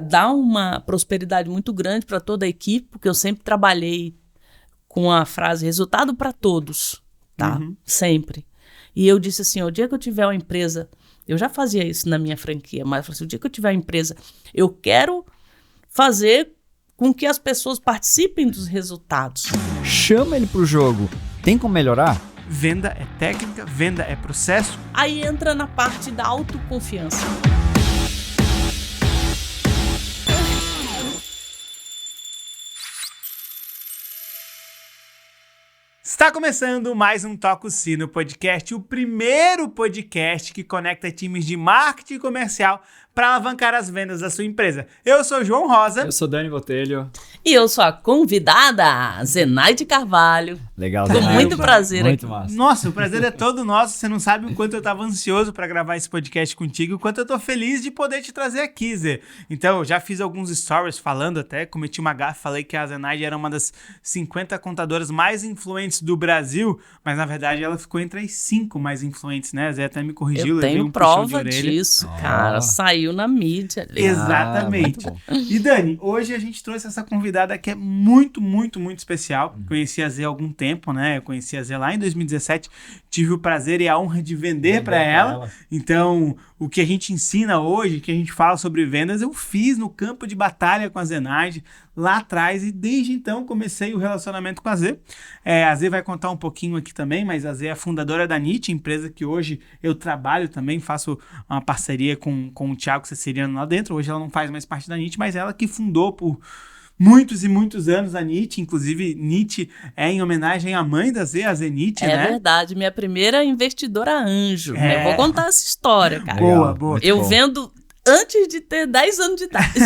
dá uma prosperidade muito grande para toda a equipe, porque eu sempre trabalhei com a frase resultado para todos, tá? Sempre. E eu disse assim, o dia que eu tiver uma empresa, eu já fazia isso na minha franquia, mas eu falei assim, o dia que eu tiver uma empresa, eu quero fazer com que as pessoas participem dos resultados. Chama ele pro jogo. Tem como melhorar? Venda é técnica, venda é processo. Aí entra na parte da autoconfiança. Está começando mais um Toca o Sino Podcast, o primeiro podcast que conecta times de marketing comercial para alavancar as vendas da sua empresa. Eu sou João Rosa. Eu sou Dani Botelho. E eu sou a convidada, Zenaide Carvalho. Legal, Com Zenaide. muito prazer muito aqui. Massa. Nossa, o prazer é todo nosso. Você não sabe o quanto eu estava ansioso para gravar esse podcast contigo, o quanto eu estou feliz de poder te trazer aqui, Zé. Então, eu já fiz alguns stories falando até, cometi uma gafe, falei que a Zenaide era uma das 50 contadoras mais influentes do Brasil, mas na verdade ela ficou entre as 5 mais influentes, né? A Zé até me corrigiu. Eu tenho prova disso, cara. Saiu na mídia. Exatamente. E Dani, hoje a gente trouxe essa convidada que é muito, muito, muito especial. Conheci a Zé há algum tempo, né? Eu conheci a Zé lá em 2017. Tive o prazer e a honra de vender para ela. Então, o que a gente ensina hoje, que a gente fala sobre vendas, eu fiz no campo de batalha com a Zenaide lá atrás e desde então comecei o relacionamento com a Zé. A Zé vai contar um pouquinho aqui também, mas a Zé é fundadora da NIT, empresa que hoje eu trabalho também, faço uma parceria com o Thiago Ceciliano lá dentro. Hoje ela não faz mais parte da NIT, mas ela que fundou por muitos e muitos anos a NIT, inclusive NIT é em homenagem à mãe da Zé, a Zé NIT, né? É verdade, minha primeira investidora anjo. Eu vou contar essa história, cara. Boa. Eu vendo antes de ter 10 anos de idade.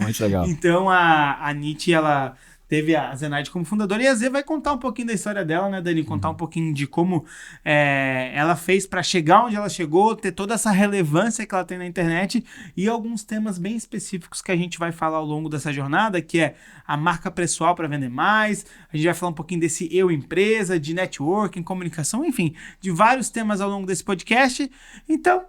Muito legal. Então a NIT, ela teve a Zenaide como fundadora e a Zé vai contar um pouquinho da história dela, né, Dani? Contar um pouquinho de como ela fez para chegar onde ela chegou, ter toda essa relevância que ela tem na internet e alguns temas bem específicos que a gente vai falar ao longo dessa jornada, que é a marca pessoal para vender mais, a gente vai falar um pouquinho desse eu empresa, de networking, comunicação, enfim, de vários temas ao longo desse podcast. Então,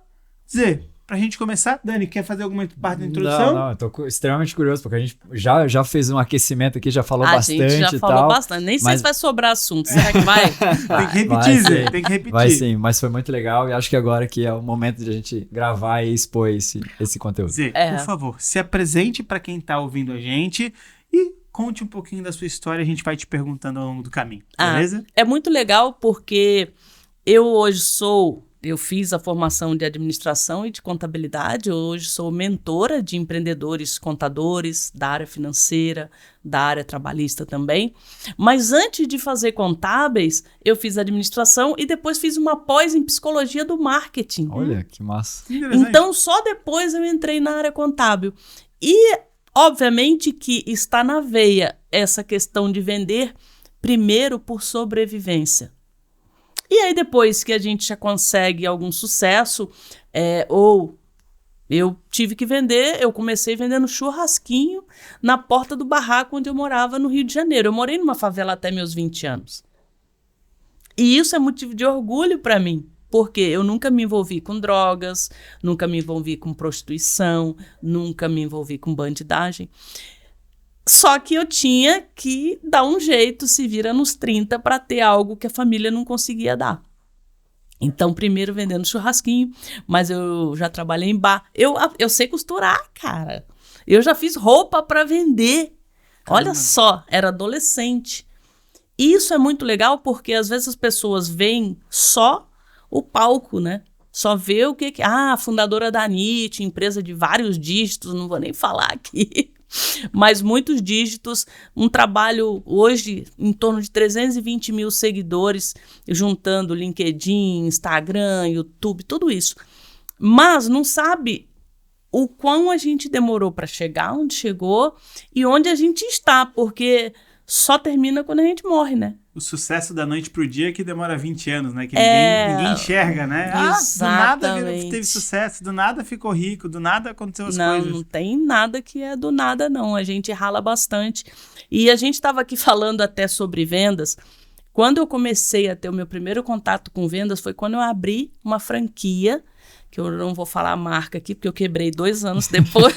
Zé, pra gente começar, Dani, quer fazer alguma parte da introdução? Não, eu tô extremamente curioso, porque a gente já fez um aquecimento aqui, já falou bastante. A gente já falou bastante, nem sei se vai sobrar assunto, será que vai? Tem que repetir, Zé, tem que repetir. Vai sim, mas foi muito legal e acho que agora que é o momento de a gente gravar e expor esse conteúdo. Zé, por favor, se apresente pra quem tá ouvindo a gente e conte um pouquinho da sua história, a gente vai te perguntando ao longo do caminho, beleza? É muito legal porque eu fiz a formação de administração e de contabilidade, hoje sou mentora de empreendedores contadores da área financeira, da área trabalhista também. Mas antes de fazer contábeis, eu fiz administração e depois fiz uma pós em psicologia do marketing. Olha, que massa. Então, só depois eu entrei na área contábil. E, obviamente, que está na veia essa questão de vender primeiro por sobrevivência. E aí, depois que a gente já consegue algum sucesso, ou eu tive que vender, eu comecei vendendo churrasquinho na porta do barraco onde eu morava no Rio de Janeiro. Eu morei numa favela até meus 20 anos. E isso é motivo de orgulho para mim, porque eu nunca me envolvi com drogas, nunca me envolvi com prostituição, nunca me envolvi com bandidagem. Só que eu tinha que dar um jeito, se vira nos 30, para ter algo que a família não conseguia dar. Então, primeiro vendendo churrasquinho, mas eu já trabalhei em bar. Eu sei costurar, cara. Eu já fiz roupa para vender. Caramba. Olha só, era adolescente. E isso é muito legal porque às vezes as pessoas veem só o palco, né? Só vê o que... fundadora da NIT, empresa de vários dígitos, não vou nem falar aqui. Mas muitos dígitos, um trabalho hoje em torno de 320 mil seguidores, juntando LinkedIn, Instagram, YouTube, tudo isso. Mas não sabe o quão a gente demorou para chegar onde chegou e onde a gente está, porque só termina quando a gente morre, né? O sucesso da noite pro dia que demora 20 anos, né? Que ninguém enxerga, né? Exatamente. Do nada teve sucesso, do nada ficou rico, do nada aconteceu as coisas. Não tem nada que é do nada, não. A gente rala bastante. E a gente estava aqui falando até sobre vendas. Quando eu comecei a ter o meu primeiro contato com vendas foi quando eu abri uma franquia que eu não vou falar a marca aqui, porque eu quebrei 2 anos depois.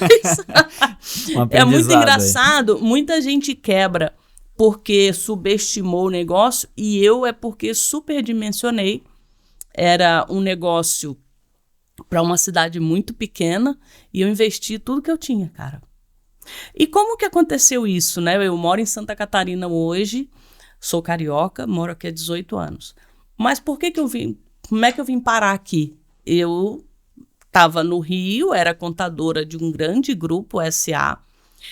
É muito engraçado, muita gente quebra porque subestimou o negócio, e eu é porque superdimensionei. Era um negócio para uma cidade muito pequena, e eu investi tudo que eu tinha, cara. E como que aconteceu isso, né? Eu moro em Santa Catarina hoje, sou carioca, moro aqui há 18 anos. Mas por que eu vim? Como é que eu vim parar aqui? Eu estava no Rio, era contadora de um grande grupo SA,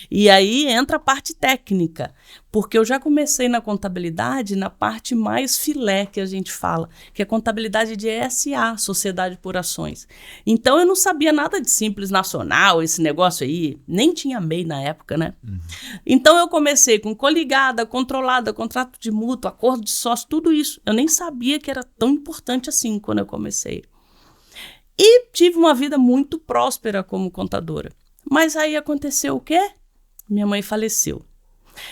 e aí entra a parte técnica, porque eu já comecei na contabilidade na parte mais filé que a gente fala, que é contabilidade de SA, Sociedade por Ações. Então eu não sabia nada de Simples Nacional, esse negócio aí, nem tinha MEI na época, né? Então eu comecei com coligada, controlada, contrato de mútuo, acordo de sócio, tudo isso. Eu nem sabia que era tão importante assim quando eu comecei. E tive uma vida muito próspera como contadora. Mas aí aconteceu o quê? Minha mãe faleceu.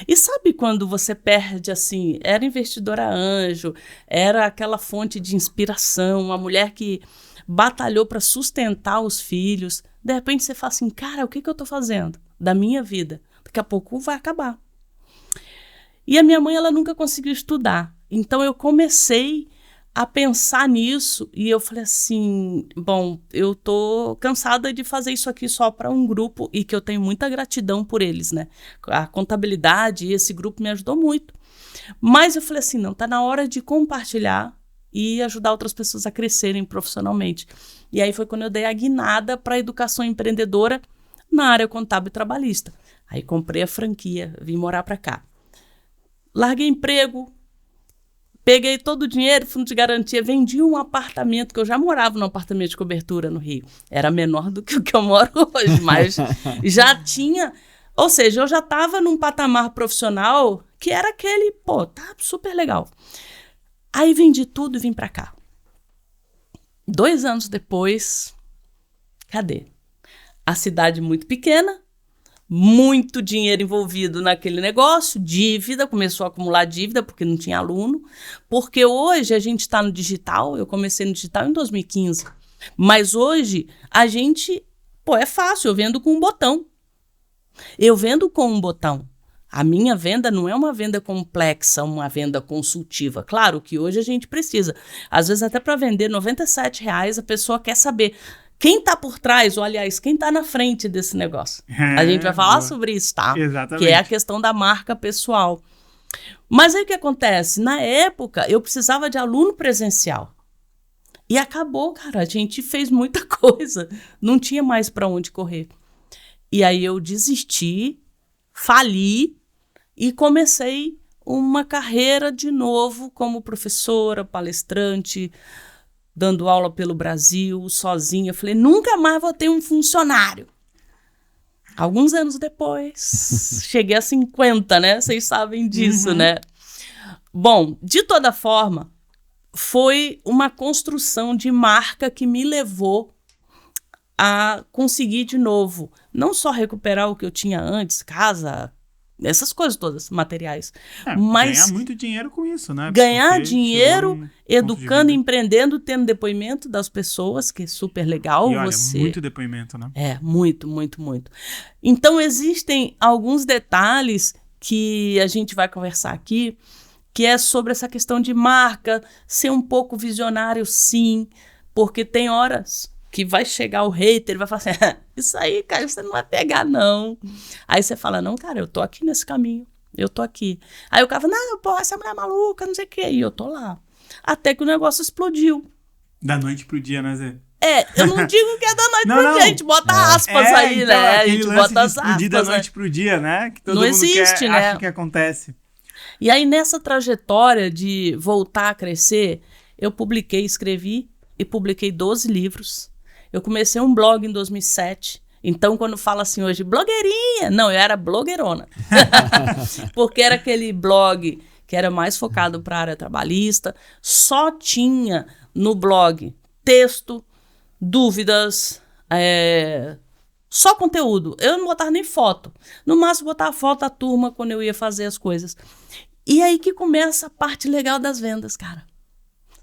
E sabe quando você perde, assim, era investidora anjo, era aquela fonte de inspiração, uma mulher que batalhou para sustentar os filhos. De repente você fala assim, cara, o que eu estou fazendo da minha vida? Daqui a pouco vai acabar. E a minha mãe, ela nunca conseguiu estudar. Então eu comecei a pensar nisso, e eu falei assim, bom, eu tô cansada de fazer isso aqui só para um grupo, e que eu tenho muita gratidão por eles, né? A contabilidade e esse grupo me ajudou muito. Mas eu falei assim, não, tá na hora de compartilhar e ajudar outras pessoas a crescerem profissionalmente. E aí foi quando eu dei a guinada para a educação empreendedora na área contábil e trabalhista. Aí comprei a franquia, vim morar para cá. Larguei emprego, peguei todo o dinheiro, fundo de garantia, vendi um apartamento, que eu já morava num apartamento de cobertura no Rio. Era menor do que o que eu moro hoje, mas já tinha... Ou seja, eu já estava num patamar profissional que era aquele, pô, tá super legal. Aí vendi tudo e vim para cá. 2 anos depois, cadê? A cidade muito pequena, muito dinheiro envolvido naquele negócio, dívida, começou a acumular dívida porque não tinha aluno, porque hoje a gente está no digital, eu comecei no digital em 2015, mas hoje a gente, pô, é fácil, eu vendo com um botão. Eu vendo com um botão. A minha venda não é uma venda complexa, uma venda consultiva. Claro que hoje a gente precisa. Às vezes até para vender R$97, a pessoa quer saber quem está por trás, ou aliás, quem está na frente desse negócio. A gente vai falar sobre isso, tá? Exatamente. Que é a questão da marca pessoal. Mas aí o que acontece? Na época, eu precisava de aluno presencial. E acabou, cara. A gente fez muita coisa. Não tinha mais para onde correr. E aí eu desisti, fali e comecei uma carreira de novo como professora, palestrante, dando aula pelo Brasil, sozinha. Eu falei, nunca mais vou ter um funcionário. Alguns anos depois, cheguei a 50, né? Vocês sabem disso, né? Bom, de toda forma, foi uma construção de marca que me levou a conseguir de novo, não só recuperar o que eu tinha antes, casa, essas coisas todas, materiais, mas ganhar muito dinheiro com isso, né? Ganhar dinheiro, educando, empreendendo, tendo depoimento das pessoas, que é super legal. E olha, muito depoimento, né? É, muito, muito, muito. Então, existem alguns detalhes que a gente vai conversar aqui, que é sobre essa questão de marca, ser um pouco visionário, sim, porque tem horas que vai chegar o hater e vai falar assim, isso aí, cara, você não vai pegar, não. Aí você fala, não, cara, eu tô aqui nesse caminho, eu tô aqui. Aí o cara fala, não, pô, essa mulher é maluca, não sei o quê, e eu tô lá. Até que o negócio explodiu. Da noite pro dia, né, Zé? Eu não digo que é da noite pro dia, a gente bota aspas aí, então, né? A gente bota as aspas, da noite pro dia, né? Que todo não mundo existe, né? acha que acontece. E aí, nessa trajetória de voltar a crescer, eu escrevi e publiquei 12 livros. Eu comecei um blog em 2007. Então, quando fala assim hoje, blogueirinha, não, eu era blogueirona. Porque era aquele blog que era mais focado para a área trabalhista. Só tinha no blog texto, dúvidas, só conteúdo. Eu não botava nem foto. No máximo, botava foto da turma quando eu ia fazer as coisas. E aí que começa a parte legal das vendas, cara.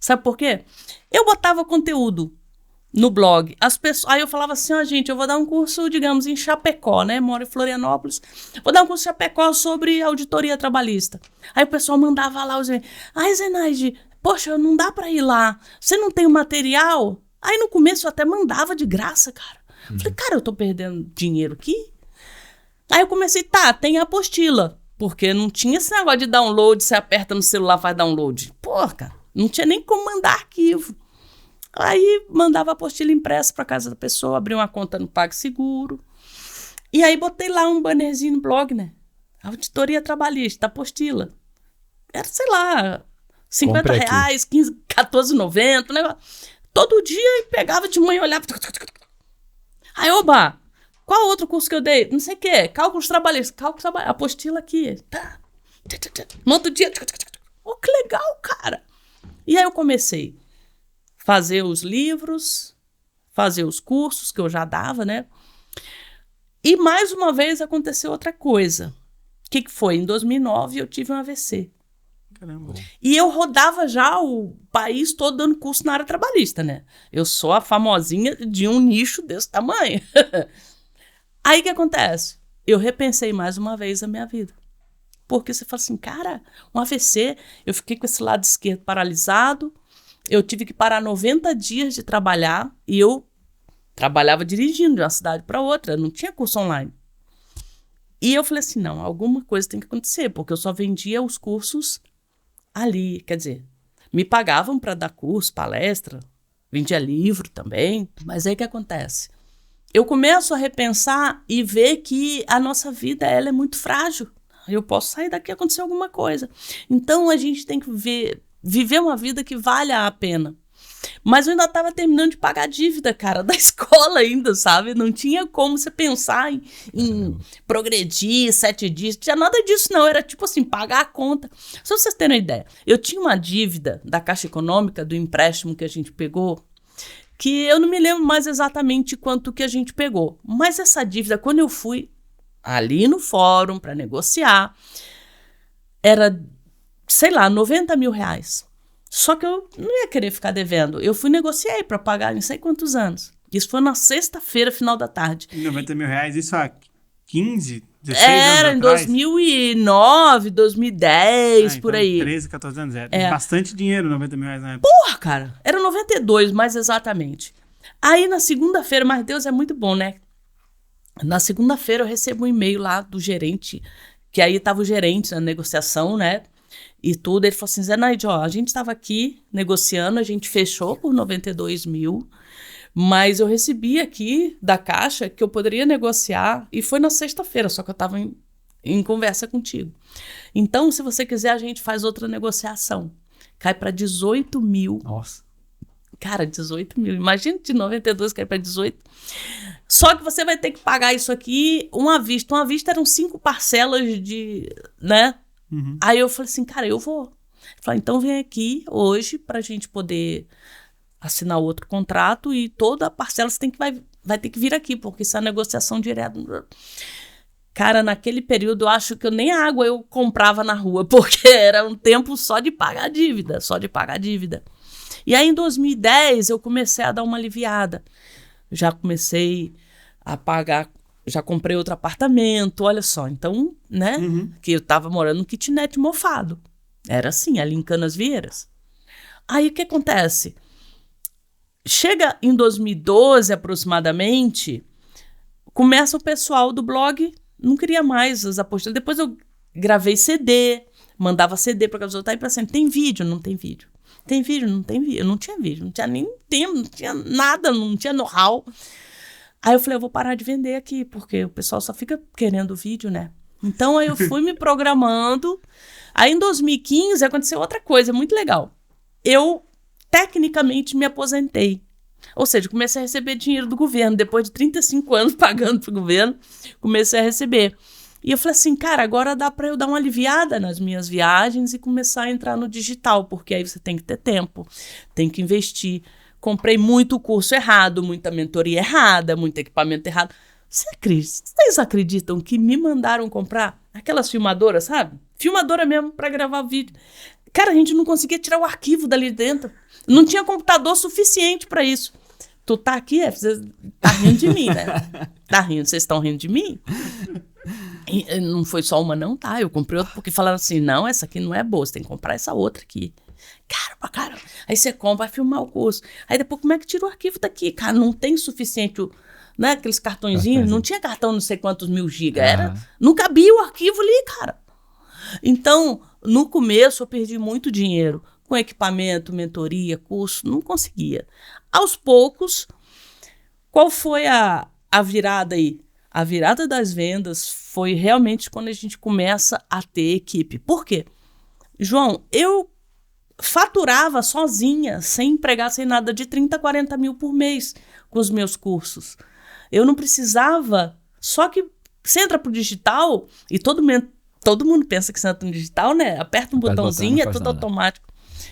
Sabe por quê? Eu botava conteúdo. no blog. Aí eu falava assim, gente, eu vou dar um curso, digamos, em Chapecó, né? Moro em Florianópolis. Vou dar um curso em Chapecó sobre auditoria trabalhista. Aí o pessoal mandava lá, ai, Zenaide, poxa, não dá pra ir lá. Você não tem o material? Aí no começo eu até mandava de graça, cara. Falei, cara, eu tô perdendo dinheiro aqui? Aí eu comecei, tem a apostila. Porque não tinha esse negócio de download, você aperta no celular, faz download. Pô, cara, não tinha nem como mandar arquivo. Aí mandava a apostila impressa para casa da pessoa, abri uma conta no PagSeguro. E aí botei lá um bannerzinho no blog, né? Auditoria trabalhista, apostila. Era, sei lá, R$50, 15, R$14,90, negócio. Todo dia eu pegava de manhã e olhava. Aí, oba, qual outro curso que eu dei? Não sei o quê, cálculos trabalhistas. Apostila aqui. No outro dia. Oh, que legal, cara. E aí eu comecei fazer os livros, fazer os cursos que eu já dava, né? E mais uma vez aconteceu outra coisa. O que foi? Em 2009 eu tive um AVC. Caramba. E eu rodava já o país todo dando curso na área trabalhista, né? Eu sou a famosinha de um nicho desse tamanho. Aí o que acontece? Eu repensei mais uma vez a minha vida. Porque você fala assim, cara, um AVC, eu fiquei com esse lado esquerdo paralisado, eu tive que parar 90 dias de trabalhar e eu trabalhava dirigindo de uma cidade para outra, não tinha curso online. E eu falei assim, não, alguma coisa tem que acontecer, porque eu só vendia os cursos ali, quer dizer, me pagavam para dar curso, palestra, vendia livro também, mas aí o que acontece? Eu começo a repensar e ver que a nossa vida ela é muito frágil. Eu posso sair daqui e acontecer alguma coisa. Então a gente tem que viver uma vida que valha a pena. Mas eu ainda estava terminando de pagar a dívida, cara, da escola ainda, sabe? Não tinha como você pensar em progredir 7 dias. Não tinha nada disso, não. Era tipo assim, pagar a conta. Só pra vocês terem uma ideia. Eu tinha uma dívida da Caixa Econômica, do empréstimo que a gente pegou, que eu não me lembro mais exatamente quanto que a gente pegou. Mas essa dívida, quando eu fui ali no fórum para negociar, era, sei lá, R$90 mil. Só que eu não ia querer ficar devendo. Eu fui negociar para pagar não sei quantos anos. Isso foi na sexta-feira, final da tarde. R$90 mil, isso há 15, 16 Era anos em atrás? 2009, 2010, então por aí. 13, 14 anos. Bastante dinheiro, R$90 mil na época. Porra, cara, era 92, mais exatamente. Aí na segunda-feira, mas Deus é muito bom, né? Na segunda-feira eu recebo um e-mail lá do gerente, que aí tava o gerente na negociação, né? E tudo. Ele falou assim, Zenaide, ó, a gente estava aqui negociando, a gente fechou por 92 mil, mas eu recebi aqui da Caixa que eu poderia negociar, e foi na sexta-feira, só que eu estava em conversa contigo. Então, se você quiser, a gente faz outra negociação. Cai para 18 mil. Nossa. Cara, 18 mil. Imagina de 92 cair para 18. Só que você vai ter que pagar isso aqui uma vista. Uma vista eram 5 parcelas de, né? Uhum. Aí eu falei assim, cara, eu vou. Ele falou, então vem aqui hoje pra gente poder assinar outro contrato e toda a parcela você vai ter que vir aqui, porque isso é negociação direta. Cara, naquele período eu acho que nem água eu comprava na rua, porque era um tempo só de pagar a dívida, E aí em 2010 eu comecei a dar uma aliviada. Já comecei a pagar, já comprei outro apartamento, olha só. Então, né, que eu tava morando no kitnet mofado. Era assim, ali em Canasvieiras. Aí o que acontece? Chega em 2012 aproximadamente, começa o pessoal do blog, não queria mais as apostilas. Depois eu gravei CD, mandava CD para casa do outros, e assim, tem vídeo? Não tem vídeo. Tem vídeo? Não tem vídeo. Eu não tinha vídeo, não tinha nem tempo, não tinha nada, não tinha know-how. Aí eu falei, eu vou parar de vender aqui, porque o pessoal só fica querendo vídeo, né? Então aí eu fui me programando. Aí em 2015 aconteceu outra coisa muito legal. Eu tecnicamente me aposentei. Ou seja, comecei a receber dinheiro do governo. Depois de 35 anos pagando pro governo, comecei a receber. E eu falei assim, cara, agora dá para eu dar uma aliviada nas minhas viagens e começar a entrar no digital, porque aí você tem que ter tempo, tem que investir. Comprei muito curso errado, muita mentoria errada, muito equipamento errado. Vocês acreditam que me mandaram comprar aquelas filmadoras, sabe? Filmadora mesmo para gravar vídeo. Cara, a gente não conseguia tirar o arquivo dali dentro. Não tinha computador suficiente para isso. Tu tá aqui, você tá rindo de mim, né? Tá rindo, vocês estão rindo de mim? E não foi só uma não, tá? Eu comprei outra porque falaram assim, não, essa aqui não é boa, você tem que comprar essa outra aqui. Cara, pra caramba. Aí você compra, vai filmar o curso. Aí depois, como é que tira o arquivo daqui? Cara, não tem suficiente, né? Aqueles cartõezinhos, não tinha cartão não sei quantos 1000 GB, não cabia o arquivo ali, cara. Então, no começo eu perdi muito dinheiro com equipamento, mentoria, curso, não conseguia. Aos poucos, qual foi a virada aí? A virada das vendas foi realmente quando a gente começa a ter equipe. Por quê? João, eu faturava sozinha, sem empregar, sem nada, de 30, 40 mil por mês com os meus cursos. Eu não precisava, só que você entra pro digital e todo mundo pensa que você entra no digital, né? Aperta um botãozinho, é tudo automático.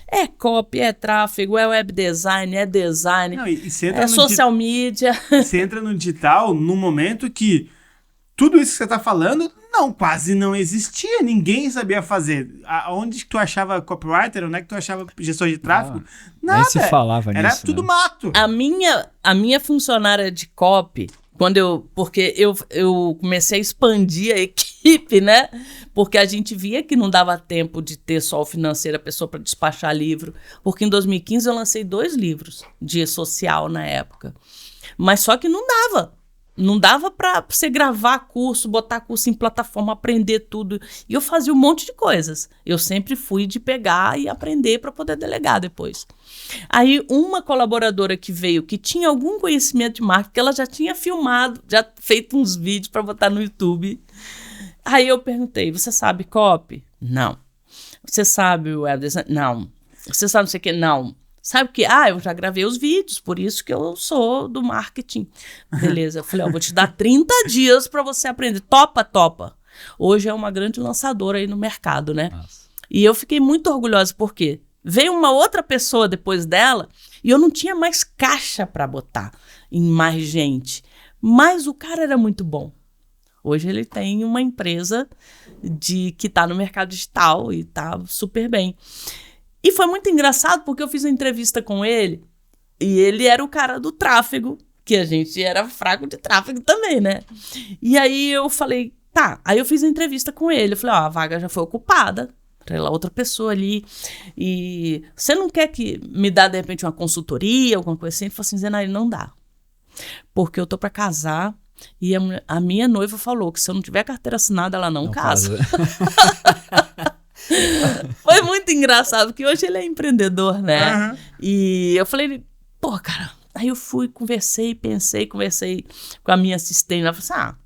É copy, é tráfego, é web design, é design, não, e é social media. Você entra no digital no momento que tudo isso que você tá falando quase não existia, ninguém sabia fazer. Onde que tu achava copywriter, onde é que tu achava gestor de tráfego? Nada. Nem se falava era nisso. Era tudo né? mato. A minha funcionária de copy, porque eu comecei a expandir a equipe, né? Porque a gente via que não dava tempo de ter só o financeiro, a pessoa para despachar livro. Porque em 2015 eu lancei 2 livros de social na época. Mas só que não dava. Não dava para você gravar curso, botar curso em plataforma, aprender tudo. E eu fazia um monte de coisas. Eu sempre fui de pegar e aprender para poder delegar depois. Aí uma colaboradora que veio, que tinha algum conhecimento de marketing, ela já tinha filmado, já feito uns vídeos para botar no YouTube. Aí eu perguntei, você sabe copy? Não. Você sabe web design? Não. Você sabe não sei o que? Não. Sabe o que? Eu já gravei os vídeos, por isso que eu sou do marketing. Beleza. Eu falei, vou te dar 30 dias para você aprender. Topa. Hoje é uma grande lançadora aí no mercado, né? Nossa. E eu fiquei muito orgulhosa, porque veio uma outra pessoa depois dela e eu não tinha mais caixa para botar em mais gente. Mas o cara era muito bom. Hoje ele tem uma empresa que está no mercado digital e está super bem. E foi muito engraçado porque eu fiz uma entrevista com ele e ele era o cara do tráfego, que a gente era fraco de tráfego também, né? E aí eu falei, tá. Aí eu fiz a entrevista com ele. Eu falei, a vaga já foi ocupada pela outra pessoa ali. E você não quer que me dá, de repente, uma consultoria, alguma coisa assim? Ele falou assim, Zenaide, não dá. Porque eu tô para casar e a minha noiva falou que se eu não tiver carteira assinada, ela não casa. Foi muito engraçado, porque hoje ele é empreendedor, né? Uhum. E eu falei, cara. Aí eu fui, conversei com a minha assistente. Ela falou assim,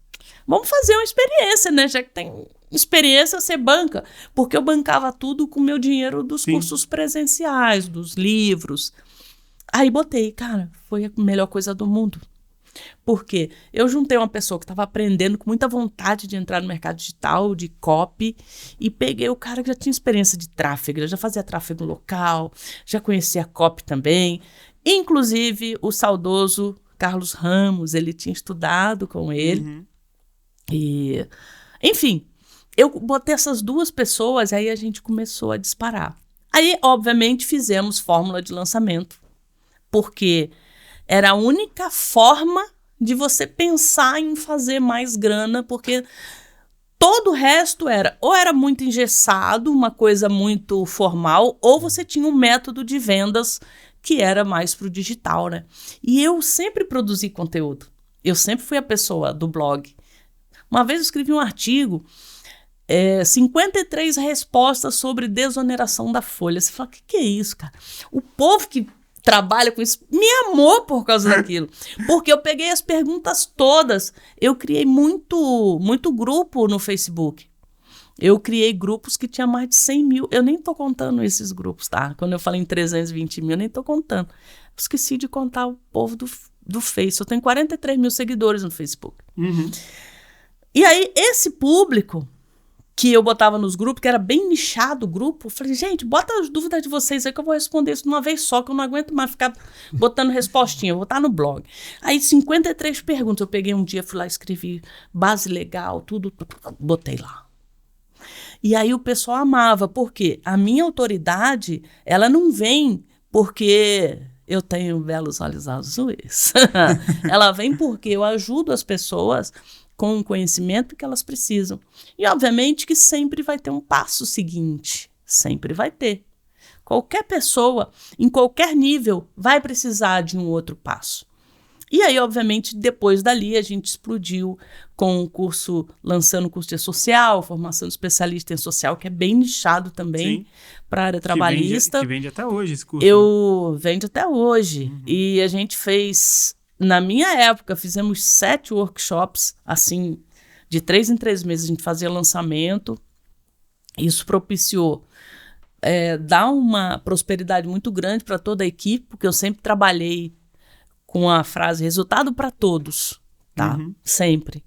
vamos fazer uma experiência, né? Já que tem experiência, você banca. Porque eu bancava tudo com o meu dinheiro dos cursos presenciais, dos livros. Aí botei, cara, foi a melhor coisa do mundo. Porque eu juntei uma pessoa que estava aprendendo com muita vontade de entrar no mercado digital, de copy, e peguei o cara que já tinha experiência de tráfego, ele já fazia tráfego local, já conhecia copy também, inclusive o saudoso Carlos Ramos, ele tinha estudado com ele. Uhum. E, enfim, eu botei essas 2 pessoas, aí a gente começou a disparar. Aí, obviamente, fizemos fórmula de lançamento, porque era a única forma de você pensar em fazer mais grana, porque todo o resto ou era muito engessado, uma coisa muito formal, ou você tinha um método de vendas que era mais para o digital, né? E eu sempre produzi conteúdo. Eu sempre fui a pessoa do blog. Uma vez eu escrevi um artigo, 53 respostas sobre desoneração da folha. Você fala, o que é isso, cara? O povo que trabalha com isso me amou por causa daquilo. Porque eu peguei as perguntas todas. Eu criei muito grupo no Facebook. Eu criei grupos que tinha mais de 100 mil. Eu nem tô contando esses grupos, tá? Quando eu falei em 320 mil, eu nem tô contando. Esqueci de contar o povo do Face. Eu tenho 43 mil seguidores no Facebook. Uhum. E aí, esse público que eu botava nos grupos, que era bem nichado o grupo, eu falei, gente, bota as dúvidas de vocês aí que eu vou responder isso de uma vez só, que eu não aguento mais ficar botando respostinha, eu vou botar no blog. Aí 53 perguntas, eu peguei um dia, fui lá, escrevi base legal, tudo, botei lá. E aí o pessoal amava, porque a minha autoridade, ela não vem porque eu tenho belos olhos azuis. Ela vem porque eu ajudo as pessoas com o conhecimento que elas precisam. E, obviamente, que sempre vai ter um passo seguinte. Sempre vai ter. Qualquer pessoa, em qualquer nível, vai precisar de um outro passo. E aí, obviamente, depois dali, a gente explodiu com o curso, lançando o curso de social, formação de especialista em social, que é bem nichado também para a área trabalhista. Que vende até hoje esse curso. Vende até hoje. Uhum. E a gente fez, na minha época, fizemos 7 workshops, assim, de 3 em 3 meses a gente fazia lançamento. Isso propiciou dar uma prosperidade muito grande para toda a equipe, porque eu sempre trabalhei com a frase resultado para todos, tá? Uhum. Sempre.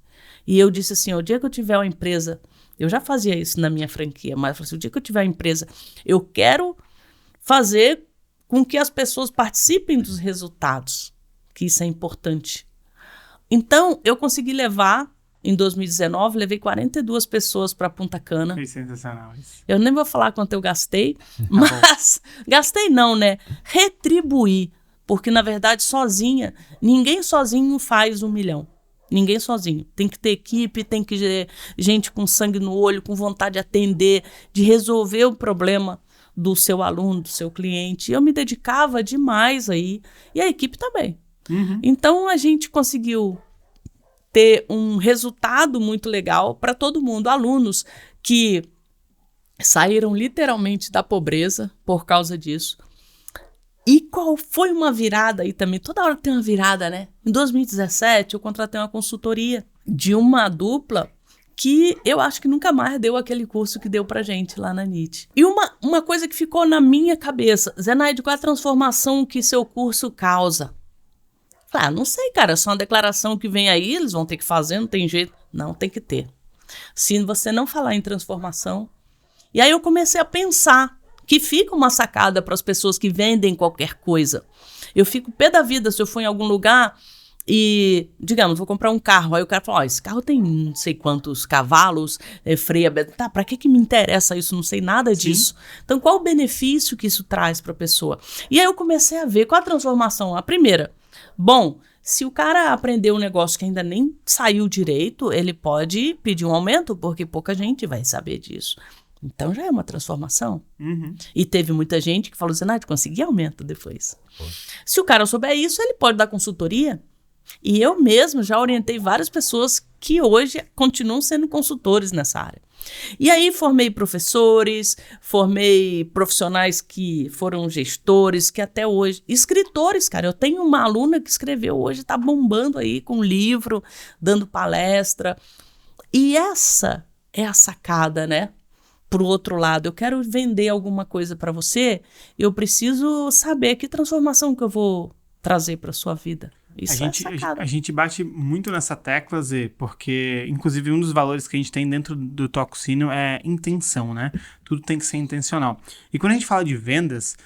E eu disse assim, o dia que eu tiver uma empresa, eu já fazia isso na minha franquia, mas eu falei assim, o dia que eu tiver uma empresa, eu quero fazer com que as pessoas participem dos resultados, que isso é importante. Então, eu consegui levar, em 2019, levei 42 pessoas para Punta Cana. Foi sensacional isso. Eu nem vou falar quanto eu gastei, mas gastei não, né? Retribuí. Porque, na verdade, sozinha, ninguém sozinho faz 1 milhão. Ninguém sozinho. Tem que ter equipe, tem que ter gente com sangue no olho, com vontade de atender, de resolver o problema do seu aluno, do seu cliente. Eu me dedicava demais aí. E a equipe também. Uhum. Então, a gente conseguiu ter um resultado muito legal para todo mundo. Alunos que saíram literalmente da pobreza por causa disso. E qual foi uma virada aí também? Toda hora tem uma virada, né? Em 2017, eu contratei uma consultoria de uma dupla que eu acho que nunca mais deu aquele curso que deu pra gente lá na NIT. E uma coisa que ficou na minha cabeça, Zenaide, qual é a transformação que seu curso causa? Falei, não sei, cara, é só uma declaração que vem aí, eles vão ter que fazer, não tem jeito. Não, tem que ter. Se você não falar em transformação... E aí eu comecei a pensar, que fica uma sacada para as pessoas que vendem qualquer coisa. Eu fico pé da vida se eu for em algum lugar e, digamos, vou comprar um carro. Aí o cara fala, esse carro tem não sei quantos cavalos, freio aberto. Tá, para que me interessa isso? Não sei nada disso. Sim. Então, qual o benefício que isso traz para a pessoa? E aí eu comecei a ver qual a transformação. A primeira, bom, se o cara aprendeu um negócio que ainda nem saiu direito, ele pode pedir um aumento, porque pouca gente vai saber disso. Então já é uma transformação. Uhum. E teve muita gente que falou assim, consegui aumento depois. Se o cara souber isso, ele pode dar consultoria. E eu mesmo já orientei várias pessoas que hoje continuam sendo consultores nessa área. E aí formei professores, formei profissionais que foram gestores, que até hoje... Escritores, cara. Eu tenho uma aluna que escreveu hoje, está bombando aí com livro, dando palestra. E essa é a sacada, né? Pro outro lado, eu quero vender alguma coisa para você, eu preciso saber que transformação que eu vou trazer para sua vida. Isso a gente bate muito nessa tecla, Zê, porque, inclusive, um dos valores que a gente tem dentro do Toca o Sino é intenção, né? Tudo tem que ser intencional. E quando a gente fala de vendas,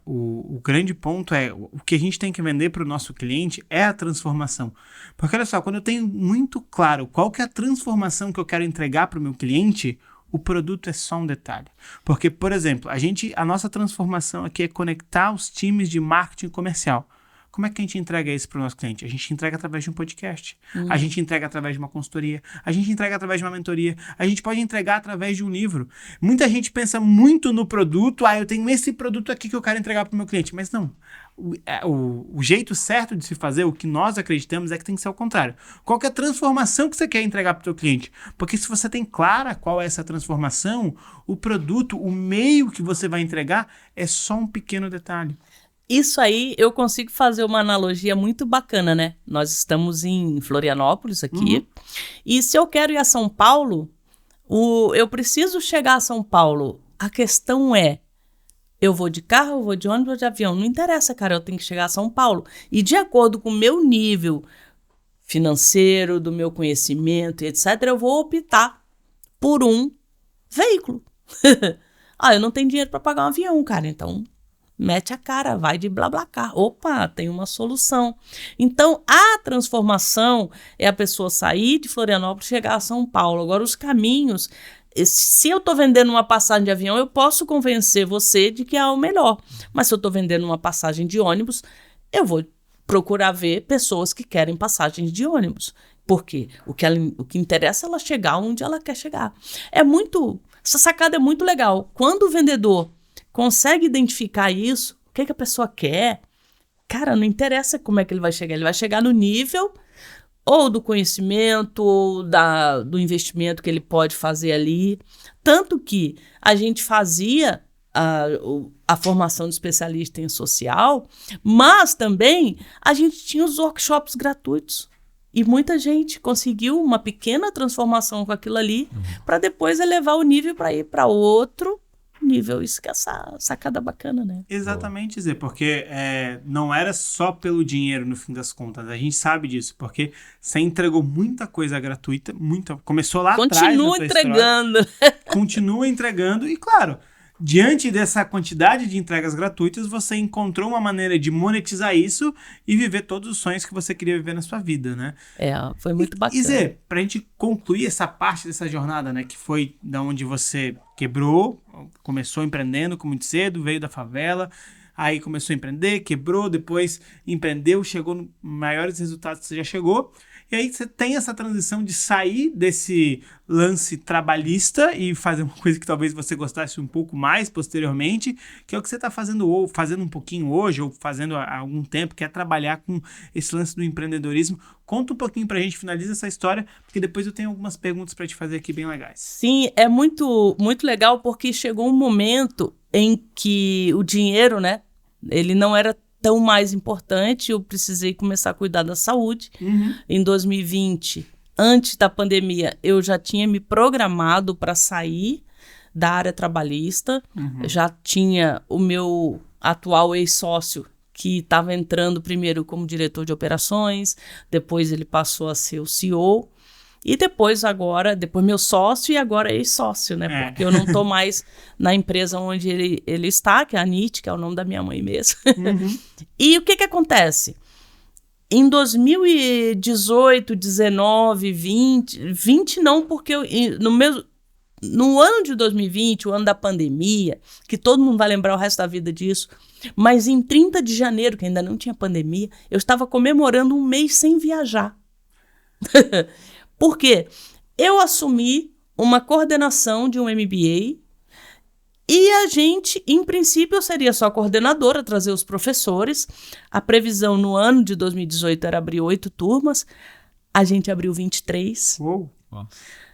o grande ponto é o que a gente tem que vender para o nosso cliente é a transformação. Porque, olha só, quando eu tenho muito claro qual que é a transformação que eu quero entregar para o meu cliente, o produto é só um detalhe. Porque, por exemplo, a nossa transformação aqui é conectar os times de marketing comercial. Como é que a gente entrega isso para o nosso cliente? A gente entrega através de um podcast. A gente entrega através de uma consultoria. A gente entrega através de uma mentoria. A gente pode entregar através de um livro. Muita gente pensa muito no produto. Eu tenho esse produto aqui que eu quero entregar para o meu cliente. Mas não. O jeito certo de se fazer, o que nós acreditamos é que tem que ser o contrário. Qual que é a transformação que você quer entregar para o seu cliente? Porque se você tem clara qual é essa transformação, o produto, o meio que você vai entregar é só um pequeno detalhe. Isso aí eu consigo fazer uma analogia muito bacana, né? Nós estamos em Florianópolis aqui. E se eu quero ir a São Paulo, eu preciso chegar a São Paulo. A questão é, eu vou de carro, eu vou de ônibus, eu vou de avião. Não interessa, cara, eu tenho que chegar a São Paulo. E de acordo com o meu nível financeiro, do meu conhecimento, etc., eu vou optar por um veículo. Eu não tenho dinheiro para pagar um avião, cara, então... mete a cara, vai de BlaBlaCar. Opa, tem uma solução. Então, a transformação é a pessoa sair de Florianópolis e chegar a São Paulo. Agora, os caminhos, se eu estou vendendo uma passagem de avião, eu posso convencer você de que é o melhor. Mas se eu estou vendendo uma passagem de ônibus, eu vou procurar ver pessoas que querem passagens de ônibus. Porque o que interessa é ela chegar onde ela quer chegar. Essa sacada é muito legal. Quando o vendedor consegue identificar isso, o que a pessoa quer, cara, não interessa como é que ele vai chegar no nível ou do conhecimento ou do investimento que ele pode fazer ali. Tanto que a gente fazia a formação de especialista em social, mas também a gente tinha os workshops gratuitos. E muita gente conseguiu uma pequena transformação com aquilo ali para depois elevar o nível para ir para outro nível. Isso que é essa sacada bacana, né? Exatamente, Zé, porque não era só pelo dinheiro no fim das contas. A gente sabe disso, porque você entregou muita coisa gratuita, começou lá atrás. Continua entregando. Continua entregando e, claro, diante dessa quantidade de entregas gratuitas, você encontrou uma maneira de monetizar isso e viver todos os sonhos que você queria viver na sua vida, né? Foi muito bacana. E Zé, pra gente concluir essa parte dessa jornada, né, que foi da onde você quebrou, começou empreendendo com muito cedo, veio da favela, aí começou a empreender, quebrou, depois empreendeu, chegou nos maiores resultados que você já chegou. E aí você tem essa transição de sair desse lance trabalhista e fazer uma coisa que talvez você gostasse um pouco mais posteriormente, que é o que você está fazendo ou fazendo um pouquinho hoje, ou fazendo há algum tempo, que é trabalhar com esse lance do empreendedorismo. Conta um pouquinho pra gente, finaliza essa história, porque depois eu tenho algumas perguntas para te fazer aqui bem legais. Sim, é muito, muito legal, porque chegou um momento em que o dinheiro, né, ele não era tão mais importante, eu precisei começar a cuidar da saúde. Em 2020, antes da pandemia, eu já tinha me programado para sair da área trabalhista, já tinha o meu atual ex-sócio, que estava entrando primeiro como diretor de operações, depois ele passou a ser o CEO, e depois meu sócio e agora ex-sócio, né? Porque eu não estou mais na empresa onde ele está, que é a NIT, que é o nome da minha mãe mesmo. E o que acontece? Em 2018, 19, 20 não, porque no ano de 2020, o ano da pandemia, que todo mundo vai lembrar o resto da vida disso, mas em 30 de janeiro, que ainda não tinha pandemia, eu estava comemorando um mês sem viajar. Por quê? Eu assumi uma coordenação de um MBA e a gente, em princípio, eu seria só coordenadora, trazer os professores. A previsão no ano de 2018 era abrir 8 turmas, a gente abriu 23. Uou.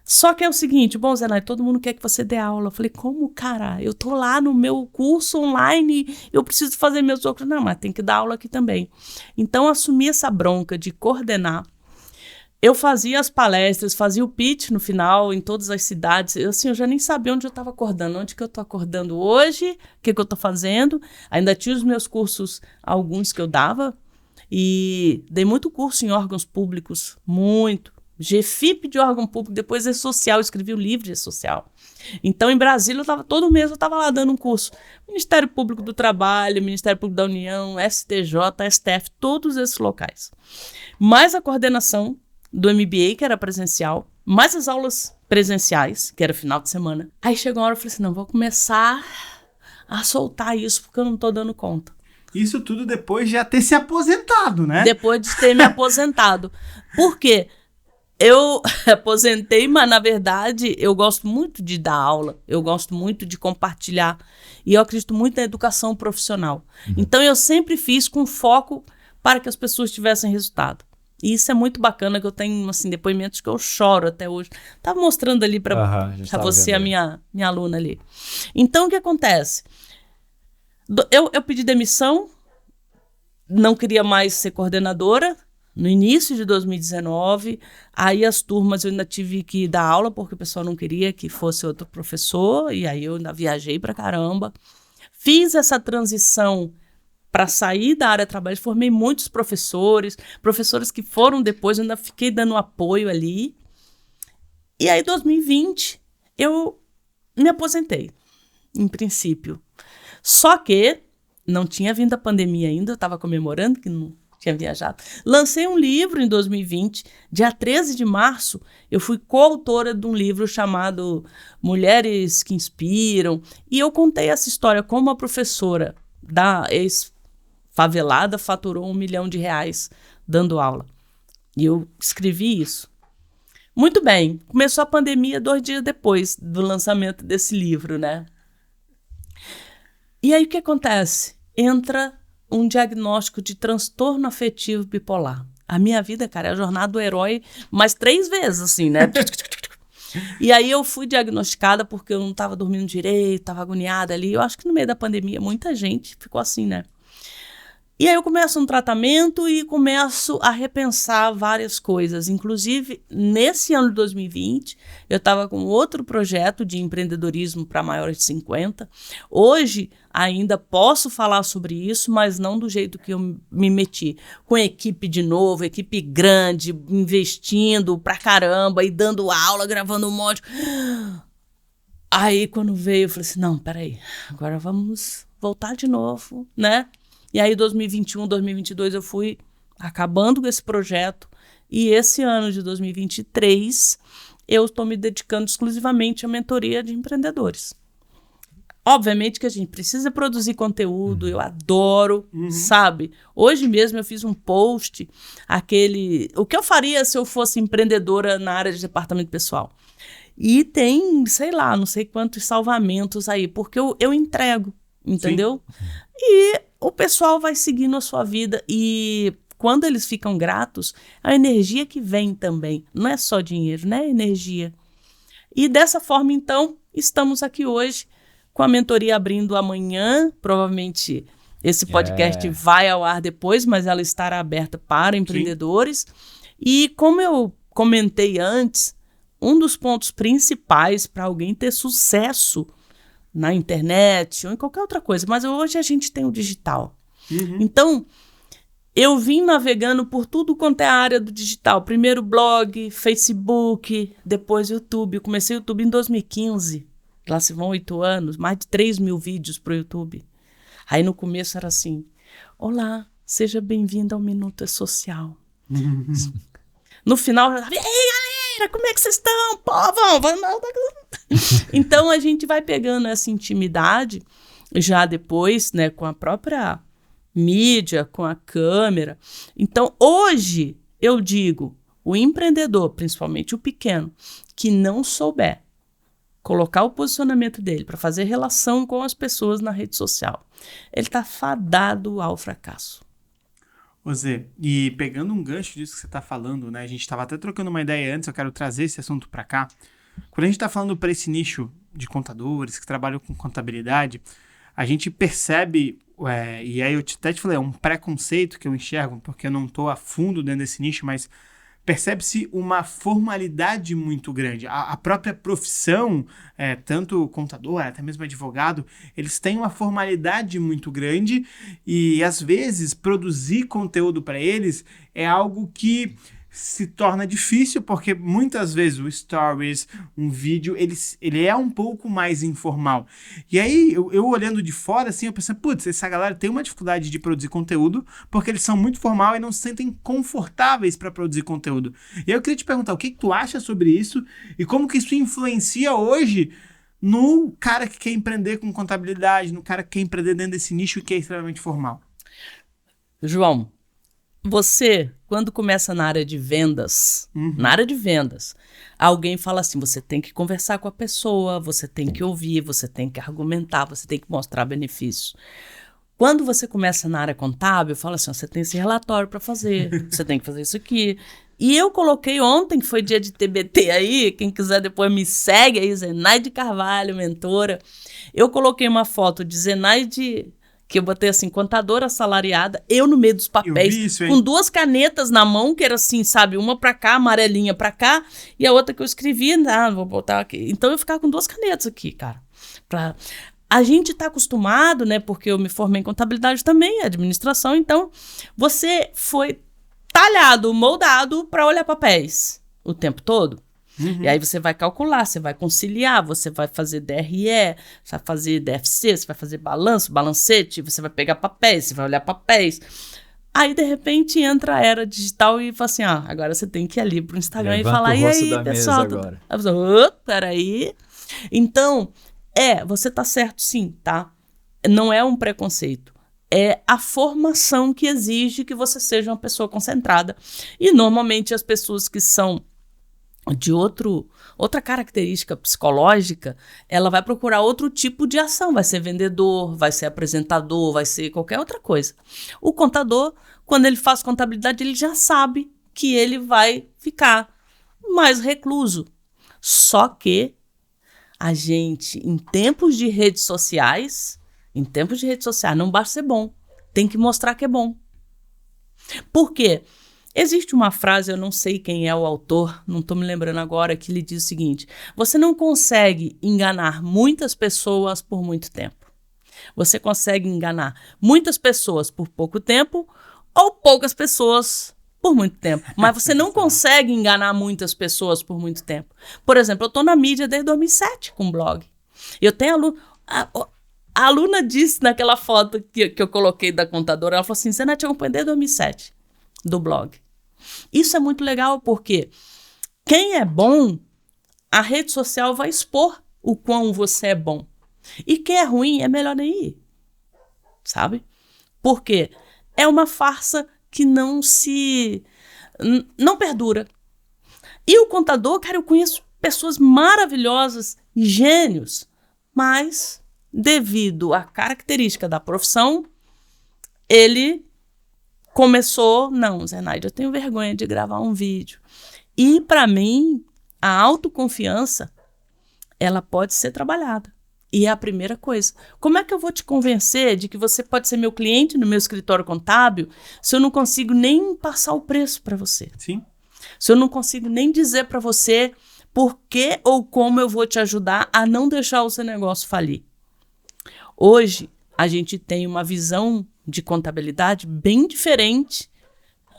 Só que é o seguinte, bom, Zenaide, todo mundo quer que você dê aula. Eu falei, como, cara? Eu tô lá no meu curso online, eu preciso fazer meus outros. Não, mas tem que dar aula aqui também. Então, assumi essa bronca de coordenar. Eu fazia as palestras, fazia o pitch no final, em todas as cidades. Eu já nem sabia onde eu estava acordando, onde que eu estou acordando hoje, o que eu estou fazendo. Ainda tinha os meus cursos, alguns que eu dava, e dei muito curso em órgãos públicos, muito. GFIP de órgão público, depois E-Social, escrevi o livro de E-Social. Então, em Brasília, todo mês eu estava lá dando um curso. Ministério Público do Trabalho, Ministério Público da União, STJ, STF, todos esses locais. Mais a coordenação do MBA, que era presencial, mais as aulas presenciais, que era final de semana. Aí chegou uma hora, eu falei assim, não, vou começar a soltar isso, porque eu não tô dando conta. Isso tudo depois de já ter se aposentado, né? Depois de ter me aposentado. Por quê? Eu aposentei, mas na verdade eu gosto muito de dar aula, eu gosto muito de compartilhar e eu acredito muito na educação profissional. Então eu sempre fiz com foco para que as pessoas tivessem resultado. E isso é muito bacana, que eu tenho assim, depoimentos que eu choro até hoje. Estava mostrando ali para você, a minha aluna ali. Então, o que acontece? Eu pedi demissão, não queria mais ser coordenadora, no início de 2019. Aí as turmas eu ainda tive que dar aula, porque o pessoal não queria que fosse outro professor, e aí eu ainda viajei pra caramba. Fiz essa transição para sair da área de trabalho, formei muitos professores que foram depois, eu ainda fiquei dando apoio ali. E aí, em 2020, eu me aposentei, em princípio. Só que não tinha vindo a pandemia ainda, eu estava comemorando que não tinha viajado. Lancei um livro em 2020, dia 13 de março, eu fui coautora de um livro chamado Mulheres que Inspiram, e eu contei essa história como uma professora da ex-favelada faturou R$1 milhão dando aula. E eu escrevi isso. Muito bem, começou a pandemia 2 dias depois do lançamento desse livro, né? E aí o que acontece? Entra um diagnóstico de transtorno afetivo bipolar. A minha vida, cara, é a jornada do herói mais 3 vezes, assim, né? E aí eu fui diagnosticada porque eu não estava dormindo direito, estava agoniada ali. Eu acho que no meio da pandemia muita gente ficou assim, né? E aí eu começo um tratamento e começo a repensar várias coisas. Inclusive, nesse ano de 2020, eu estava com outro projeto de empreendedorismo para maiores de 50. Hoje, ainda posso falar sobre isso, mas não do jeito que eu me meti. Com equipe de novo, equipe grande, investindo pra caramba e dando aula, gravando um monte. Aí, quando veio, eu falei assim, não, peraí, agora vamos voltar de novo, né? E aí, 2021, 2022, eu fui acabando com esse projeto. E esse ano de 2023, eu estou me dedicando exclusivamente à mentoria de empreendedores. Obviamente que a gente precisa produzir conteúdo, eu adoro, sabe? Hoje mesmo eu fiz um post, o que eu faria se eu fosse empreendedora na área de departamento pessoal? E tem, sei lá, não sei quantos salvamentos aí, porque eu entrego, entendeu? Sim. E o pessoal vai seguindo a sua vida e quando eles ficam gratos, a energia que vem também, não é só dinheiro, né? É energia. E dessa forma, então, estamos aqui hoje com a mentoria abrindo amanhã, provavelmente esse podcast vai ao ar depois, mas ela estará aberta para empreendedores. Sim. E como eu comentei antes, um dos pontos principais para alguém ter sucesso na internet ou em qualquer outra coisa, mas hoje a gente tem o digital. Então, eu vim navegando por tudo quanto é a área do digital. Primeiro blog, Facebook, depois YouTube. Eu comecei o YouTube em 2015. Lá se vão 8 anos, mais de 3 mil vídeos para o YouTube. Aí no começo era assim, olá, seja bem-vindo ao Minuto Social. No final, eu falava, e aí, galera, como é que vocês estão? Pô, vamos. Então a gente vai pegando essa intimidade já depois, né, com a própria mídia, com a câmera. Então hoje eu digo, o empreendedor, principalmente o pequeno, que não souber colocar o posicionamento dele para fazer relação com as pessoas na rede social, ele está fadado ao fracasso. Ô Zé, e pegando um gancho disso que você está falando, né? A gente estava até trocando uma ideia antes, eu quero trazer esse assunto para cá. Quando a gente está falando para esse nicho de contadores que trabalham com contabilidade, a gente percebe, e aí eu até te falei, é um preconceito que eu enxergo, porque eu não estou a fundo dentro desse nicho, mas percebe-se uma formalidade muito grande. A própria profissão, tanto contador, até mesmo advogado, eles têm uma formalidade muito grande e, às vezes, produzir conteúdo para eles é algo que se torna difícil, porque muitas vezes o stories, um vídeo, ele é um pouco mais informal. E aí, eu olhando de fora, assim, eu pensei, putz, essa galera tem uma dificuldade de produzir conteúdo, porque eles são muito formal e não se sentem confortáveis para produzir conteúdo. E aí eu queria te perguntar, o que tu acha sobre isso e como que isso influencia hoje no cara que quer empreender com contabilidade, no cara que quer empreender dentro desse nicho que é extremamente formal? João, você, quando começa na área de vendas, alguém fala assim, você tem que conversar com a pessoa, você tem que ouvir, você tem que argumentar, você tem que mostrar benefícios. Quando você começa na área contábil, fala assim, você tem esse relatório para fazer, você tem que fazer isso aqui. E eu coloquei ontem, que foi dia de TBT aí, quem quiser depois me segue aí, Zenaide Carvalho, mentora. Eu coloquei uma foto de Zenaide, que eu botei assim, contadora assalariada, eu no meio dos papéis, isso, com 2 canetas na mão, que era assim, sabe, uma pra cá, amarelinha pra cá, e a outra que eu escrevi, vou botar aqui. Então eu ficava com 2 canetas aqui, cara. A gente tá acostumado, né, porque eu me formei em contabilidade também, administração, então você foi talhado, moldado para olhar papéis o tempo todo. E aí você vai calcular, você vai conciliar, você vai fazer DRE, você vai fazer DFC, você vai fazer balanço, balancete, você vai pegar papéis, você vai olhar papéis. Aí, de repente, entra a era digital e fala assim, agora você tem que ir ali pro Instagram Levanta e falar, o e rosto aí, da pessoal? mesa agora. Aí você, peraí. Então, você tá certo sim, tá? Não é um preconceito. É a formação que exige que você seja uma pessoa concentrada. E, normalmente, as pessoas que são de outra característica psicológica, ela vai procurar outro tipo de ação. Vai ser vendedor, vai ser apresentador, vai ser qualquer outra coisa. O contador, quando ele faz contabilidade, ele já sabe que ele vai ficar mais recluso. Só que a gente, em tempos de redes sociais, não basta ser bom. Tem que mostrar que é bom. Por quê? Existe uma frase, eu não sei quem é o autor, não estou me lembrando agora, que ele diz o seguinte: você não consegue enganar muitas pessoas por muito tempo. Você consegue enganar muitas pessoas por pouco tempo ou poucas pessoas por muito tempo. Mas você não consegue enganar muitas pessoas por muito tempo. Por exemplo, eu estou na mídia desde 2007 com blog. Eu tenho aluno... A aluna disse naquela foto que eu coloquei da contadora, ela falou assim, Zenete, eu acompanhei desde 2007 do blog. Isso é muito legal porque quem é bom, a rede social vai expor o quão você é bom. E quem é ruim é melhor nem ir, sabe? Porque é uma farsa que não perdura. E o contador, cara, eu conheço pessoas maravilhosas, gênios, mas devido à característica da profissão, ele começou, não, Zenaide, eu tenho vergonha de gravar um vídeo. E, para mim, a autoconfiança, ela pode ser trabalhada. E é a primeira coisa. Como é que eu vou te convencer de que você pode ser meu cliente no meu escritório contábil se eu não consigo nem passar o preço para você? Sim. Se eu não consigo nem dizer para você por que ou como eu vou te ajudar a não deixar o seu negócio falir? Hoje, a gente tem uma visão de contabilidade bem diferente.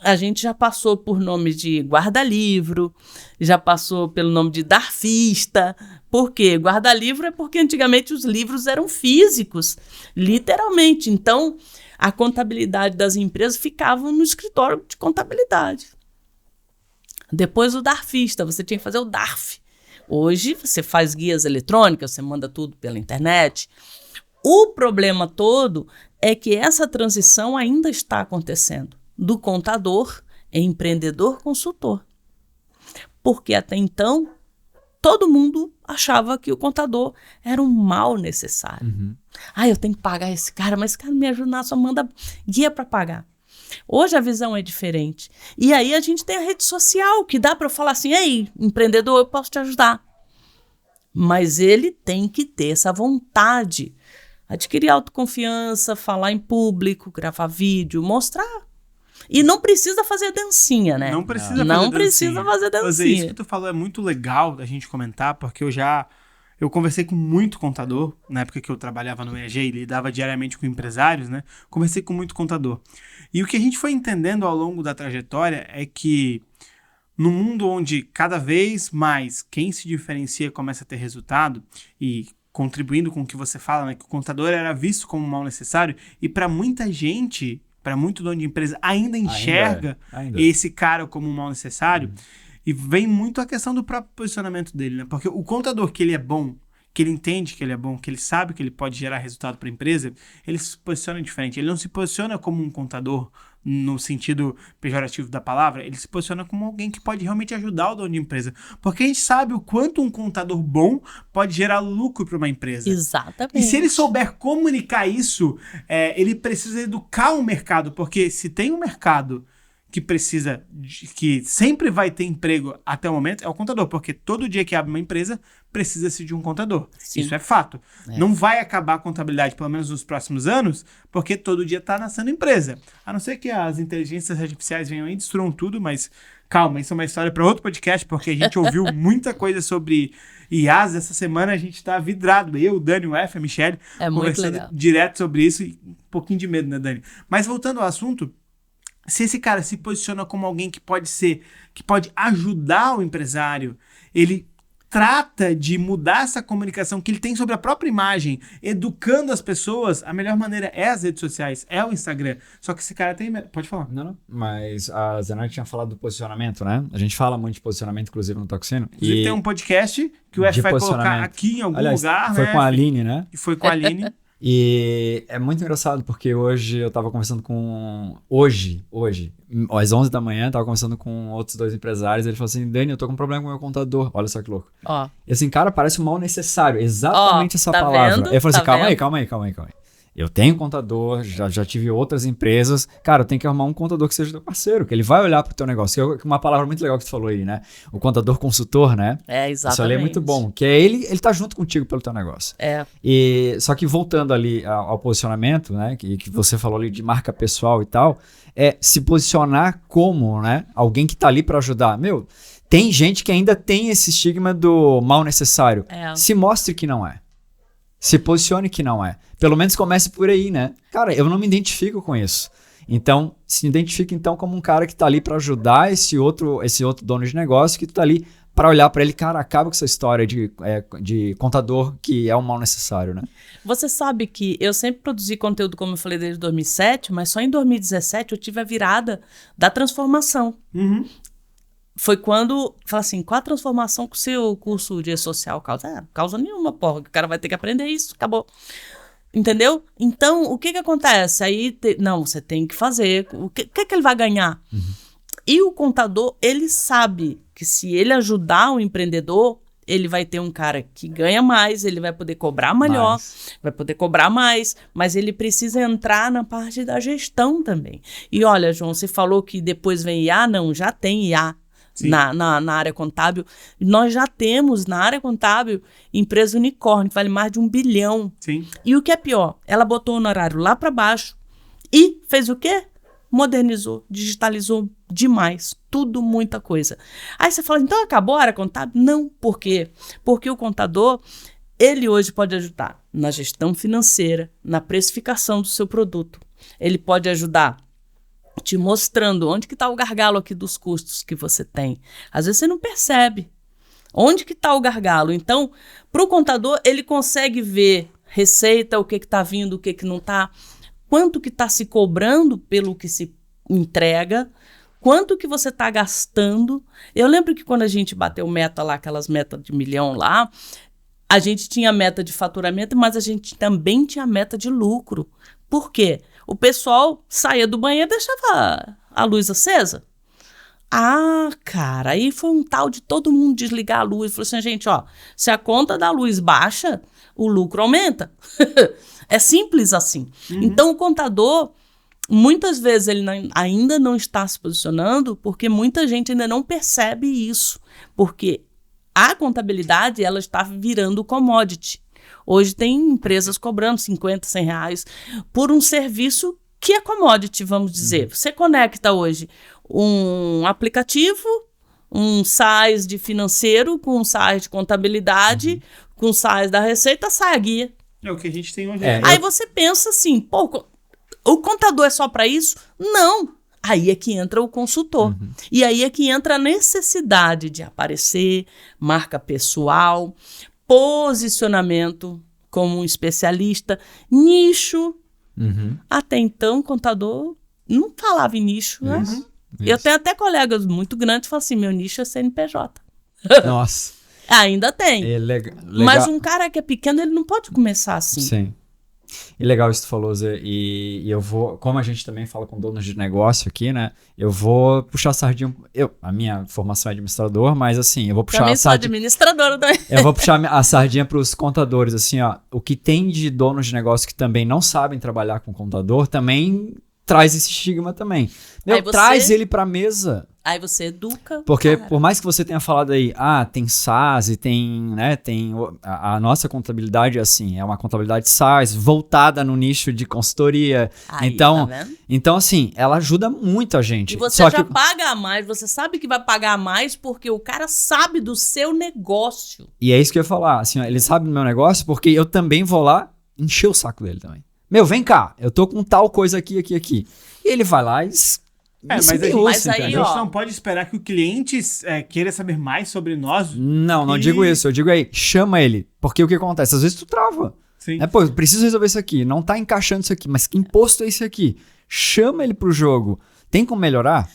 A gente já passou por nome de guarda-livro, já passou pelo nome de darfista. Por quê? Guarda-livro é porque antigamente os livros eram físicos, literalmente. Então, a contabilidade das empresas ficava no escritório de contabilidade. Depois o darfista, você tinha que fazer o DARF. Hoje, você faz guias eletrônicas, você manda tudo pela internet. O problema todo é que essa transição ainda está acontecendo do contador em empreendedor consultor. Porque até então, todo mundo achava que o contador era um mal necessário. Eu tenho que pagar esse cara, mas esse cara não me ajuda nada, só manda guia para pagar. Hoje a visão é diferente. E aí a gente tem a rede social, que dá para eu falar assim, ei, empreendedor, eu posso te ajudar. Mas ele tem que ter essa vontade. Adquirir autoconfiança, falar em público, gravar vídeo, mostrar. E não precisa fazer dancinha, né? Não precisa fazer dancinha. Mas isso que tu falou é muito legal da gente comentar, porque eu conversei com muito contador, na época que eu trabalhava no EAG e lidava diariamente com empresários, né? Conversei com muito contador. E o que a gente foi entendendo ao longo da trajetória é que no mundo onde cada vez mais quem se diferencia começa a ter resultado e contribuindo com o que você fala, né, que o contador era visto como um mal necessário, e para muita gente, para muito dono de empresa, ainda enxerga esse cara como um mal necessário, e vem muito a questão do próprio posicionamento dele, né? Porque o contador que ele é bom, que ele entende que ele é bom, que ele sabe que ele pode gerar resultado para a empresa, ele se posiciona diferente. Ele não se posiciona como um contador no sentido pejorativo da palavra, ele se posiciona como alguém que pode realmente ajudar o dono de empresa. Porque a gente sabe o quanto um contador bom pode gerar lucro para uma empresa. Exatamente. E se ele souber comunicar isso, ele precisa educar o mercado, porque se tem um mercado que sempre vai ter emprego até o momento, é o contador, porque todo dia que abre uma empresa, precisa-se de um contador. Sim. Isso é fato. Não vai acabar a contabilidade, pelo menos nos próximos anos, porque todo dia está nascendo empresa. A não ser que as inteligências artificiais venham aí e destruam tudo, mas calma, isso é uma história para outro podcast, porque a gente ouviu muita coisa sobre IAs. Essa semana a gente está vidrado, eu, o Dani, o F, a Michelle, conversando direto sobre isso, e um pouquinho de medo, né, Dani? Mas voltando ao assunto, se esse cara se posiciona como alguém que pode ajudar o empresário ele trata de mudar essa comunicação que ele tem sobre a própria imagem, educando as pessoas, a melhor maneira é as redes sociais, é o Instagram. Só que esse cara tem... Pode falar. Não. Mas a Zenaide tinha falado do posicionamento, né? A gente fala muito de posicionamento, inclusive, no Toxino. Inclusive tem um podcast que o F vai colocar aqui em algum lugar, foi com a Aline, né? E foi com a Aline. E é muito engraçado porque hoje eu tava conversando com... Hoje, às 11 da manhã, tava conversando com outros 2 empresários. Ele falou assim, Dani, eu tô com um problema com o meu contador. Olha só que louco. E assim, cara, parece um mal necessário. Exatamente essa palavra. Vendo? Eu falei assim, Tá calma aí. Eu tenho contador, já tive outras empresas. Cara, eu tenho que arrumar um contador que seja teu parceiro, que ele vai olhar pro teu negócio. Que é uma palavra muito legal que tu falou aí, né? O contador consultor, né? Exatamente. Isso ali é muito bom. Que é ele tá junto contigo pelo teu negócio. E, só que voltando ali ao posicionamento, né? Que você falou ali de marca pessoal e tal, é se posicionar como, né? Alguém que tá ali pra ajudar. Meu, tem gente que ainda tem esse estigma do mal necessário. Se mostre que não é. Se posicione que não é. Pelo menos comece por aí, né? Cara, eu não me identifico com isso. Então, se identifica então como um cara que tá ali pra ajudar esse outro dono de negócio, que tu tá ali pra olhar pra ele, cara, acaba com essa história de contador que é um mal necessário, né? Você sabe que eu sempre produzi conteúdo, como eu falei, desde 2007, mas só em 2017 eu tive a virada da transformação. Foi quando, fala assim, qual a transformação que o seu curso de social causa? Causa nenhuma, porra, o cara vai ter que aprender isso, acabou. Entendeu? Então, o que acontece? Aí, não, você tem que fazer, o que ele vai ganhar? E o contador, ele sabe que se ele ajudar o empreendedor, ele vai ter um cara que ganha mais, ele vai poder cobrar melhor, vai poder cobrar mais, mas ele precisa entrar na parte da gestão também. E olha, João, você falou que depois vem IA, não, já tem IA. Na área contábil. Nós já temos na área contábil empresa unicórnio, que vale mais de 1 bilhão. E o que é pior, ela botou o honorário lá para baixo e fez o quê? Modernizou, digitalizou demais, tudo, muita coisa. Aí você fala, então acabou a área contábil? Não, por quê? Porque o contador, ele hoje pode ajudar na gestão financeira, na precificação do seu produto. Ele pode ajudar te mostrando onde que está o gargalo aqui dos custos que você tem. Às vezes você não percebe onde que está o gargalo. Então, para o contador, ele consegue ver receita, o que está vindo, o que não está, quanto que está se cobrando pelo que se entrega, quanto que você está gastando. Eu lembro que quando a gente bateu meta lá, aquelas metas de 1 milhão lá, a gente tinha meta de faturamento, mas a gente também tinha meta de lucro. Por quê? O pessoal saía do banheiro e deixava a luz acesa. Cara, aí foi um tal de todo mundo desligar a luz. Falou assim, gente, se a conta da luz baixa, o lucro aumenta. É simples assim. Então, o contador, muitas vezes, ele ainda não está se posicionando porque muita gente ainda não percebe isso. Porque a contabilidade, ela está virando commodity. Hoje tem empresas cobrando 50, 100 reais por um serviço que é commodity, vamos dizer. Você conecta hoje um aplicativo, um SaaS de financeiro com um SaaS de contabilidade, com o SaaS da receita, sai a guia. É o que a gente tem hoje. Aí você pensa assim, pô, o contador é só para isso? Não. Aí é que entra o consultor. E aí é que entra a necessidade de aparecer, marca pessoal, posicionamento como um especialista, nicho. Até então, o contador não falava em nicho, né? Eu tenho até colegas muito grandes que falam assim, meu nicho é CNPJ. Nossa. Ainda tem. Legal. Mas um cara que é pequeno, ele não pode começar assim. Sim. E legal isso que tu falou, Zé, e eu vou, como a gente também fala com donos de negócio aqui, né, eu vou puxar a sardinha, a minha formação é administrador, mas assim, eu vou puxar também a sardinha... sou administradora também. Eu vou puxar a sardinha para os contadores, assim, o que tem de donos de negócio que também não sabem trabalhar com contador, também traz esse estigma também. Traz ele pra mesa. Aí você educa. Porque por mais que você tenha falado aí, tem SaaS e tem, né, tem a nossa contabilidade assim, é uma contabilidade SaaS voltada no nicho de consultoria. Aí, então, tá vendo? então assim, ela ajuda muito a gente. E você já paga a mais, você sabe que vai pagar mais porque o cara sabe do seu negócio. E é isso que eu ia falar, assim, ele sabe do meu negócio porque eu também vou lá encher o saco dele também. Vem cá, eu tô com tal coisa aqui. E ele vai lá e Mas aí, a gente não pode esperar que o cliente queira saber mais sobre nós. Não digo isso. Eu digo aí, chama ele. Porque o que acontece? Às vezes tu trava. Sim. Pô, eu preciso resolver isso aqui. Não tá encaixando isso aqui. Mas que imposto é esse aqui? Chama ele pro jogo. Tem como melhorar?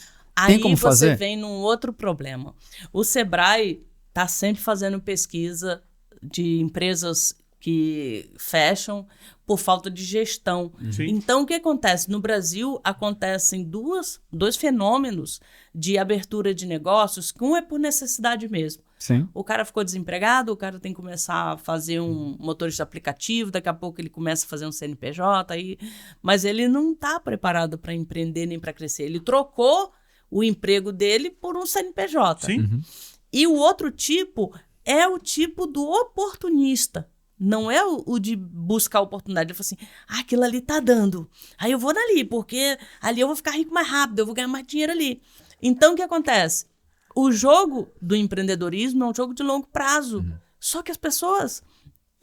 Tem como fazer? Aí você vem num outro problema. O Sebrae tá sempre fazendo pesquisa de empresas que fecham por falta de gestão. Sim. Então, o que acontece? No Brasil, acontecem dois fenômenos de abertura de negócios, que um é por necessidade mesmo. Sim. O cara ficou desempregado, o cara tem que começar a fazer um motorista aplicativo, daqui a pouco ele começa a fazer um CNPJ, mas ele não está preparado para empreender nem para crescer. Ele trocou o emprego dele por um CNPJ. Sim. Uhum. E o outro tipo é o tipo do oportunista. Não é o de buscar oportunidade. Eu falo assim, aquilo ali tá dando. Aí eu vou dali, porque ali eu vou ficar rico mais rápido, eu vou ganhar mais dinheiro ali. Então, o que acontece? O jogo do empreendedorismo é um jogo de longo prazo. Uhum. Só que as pessoas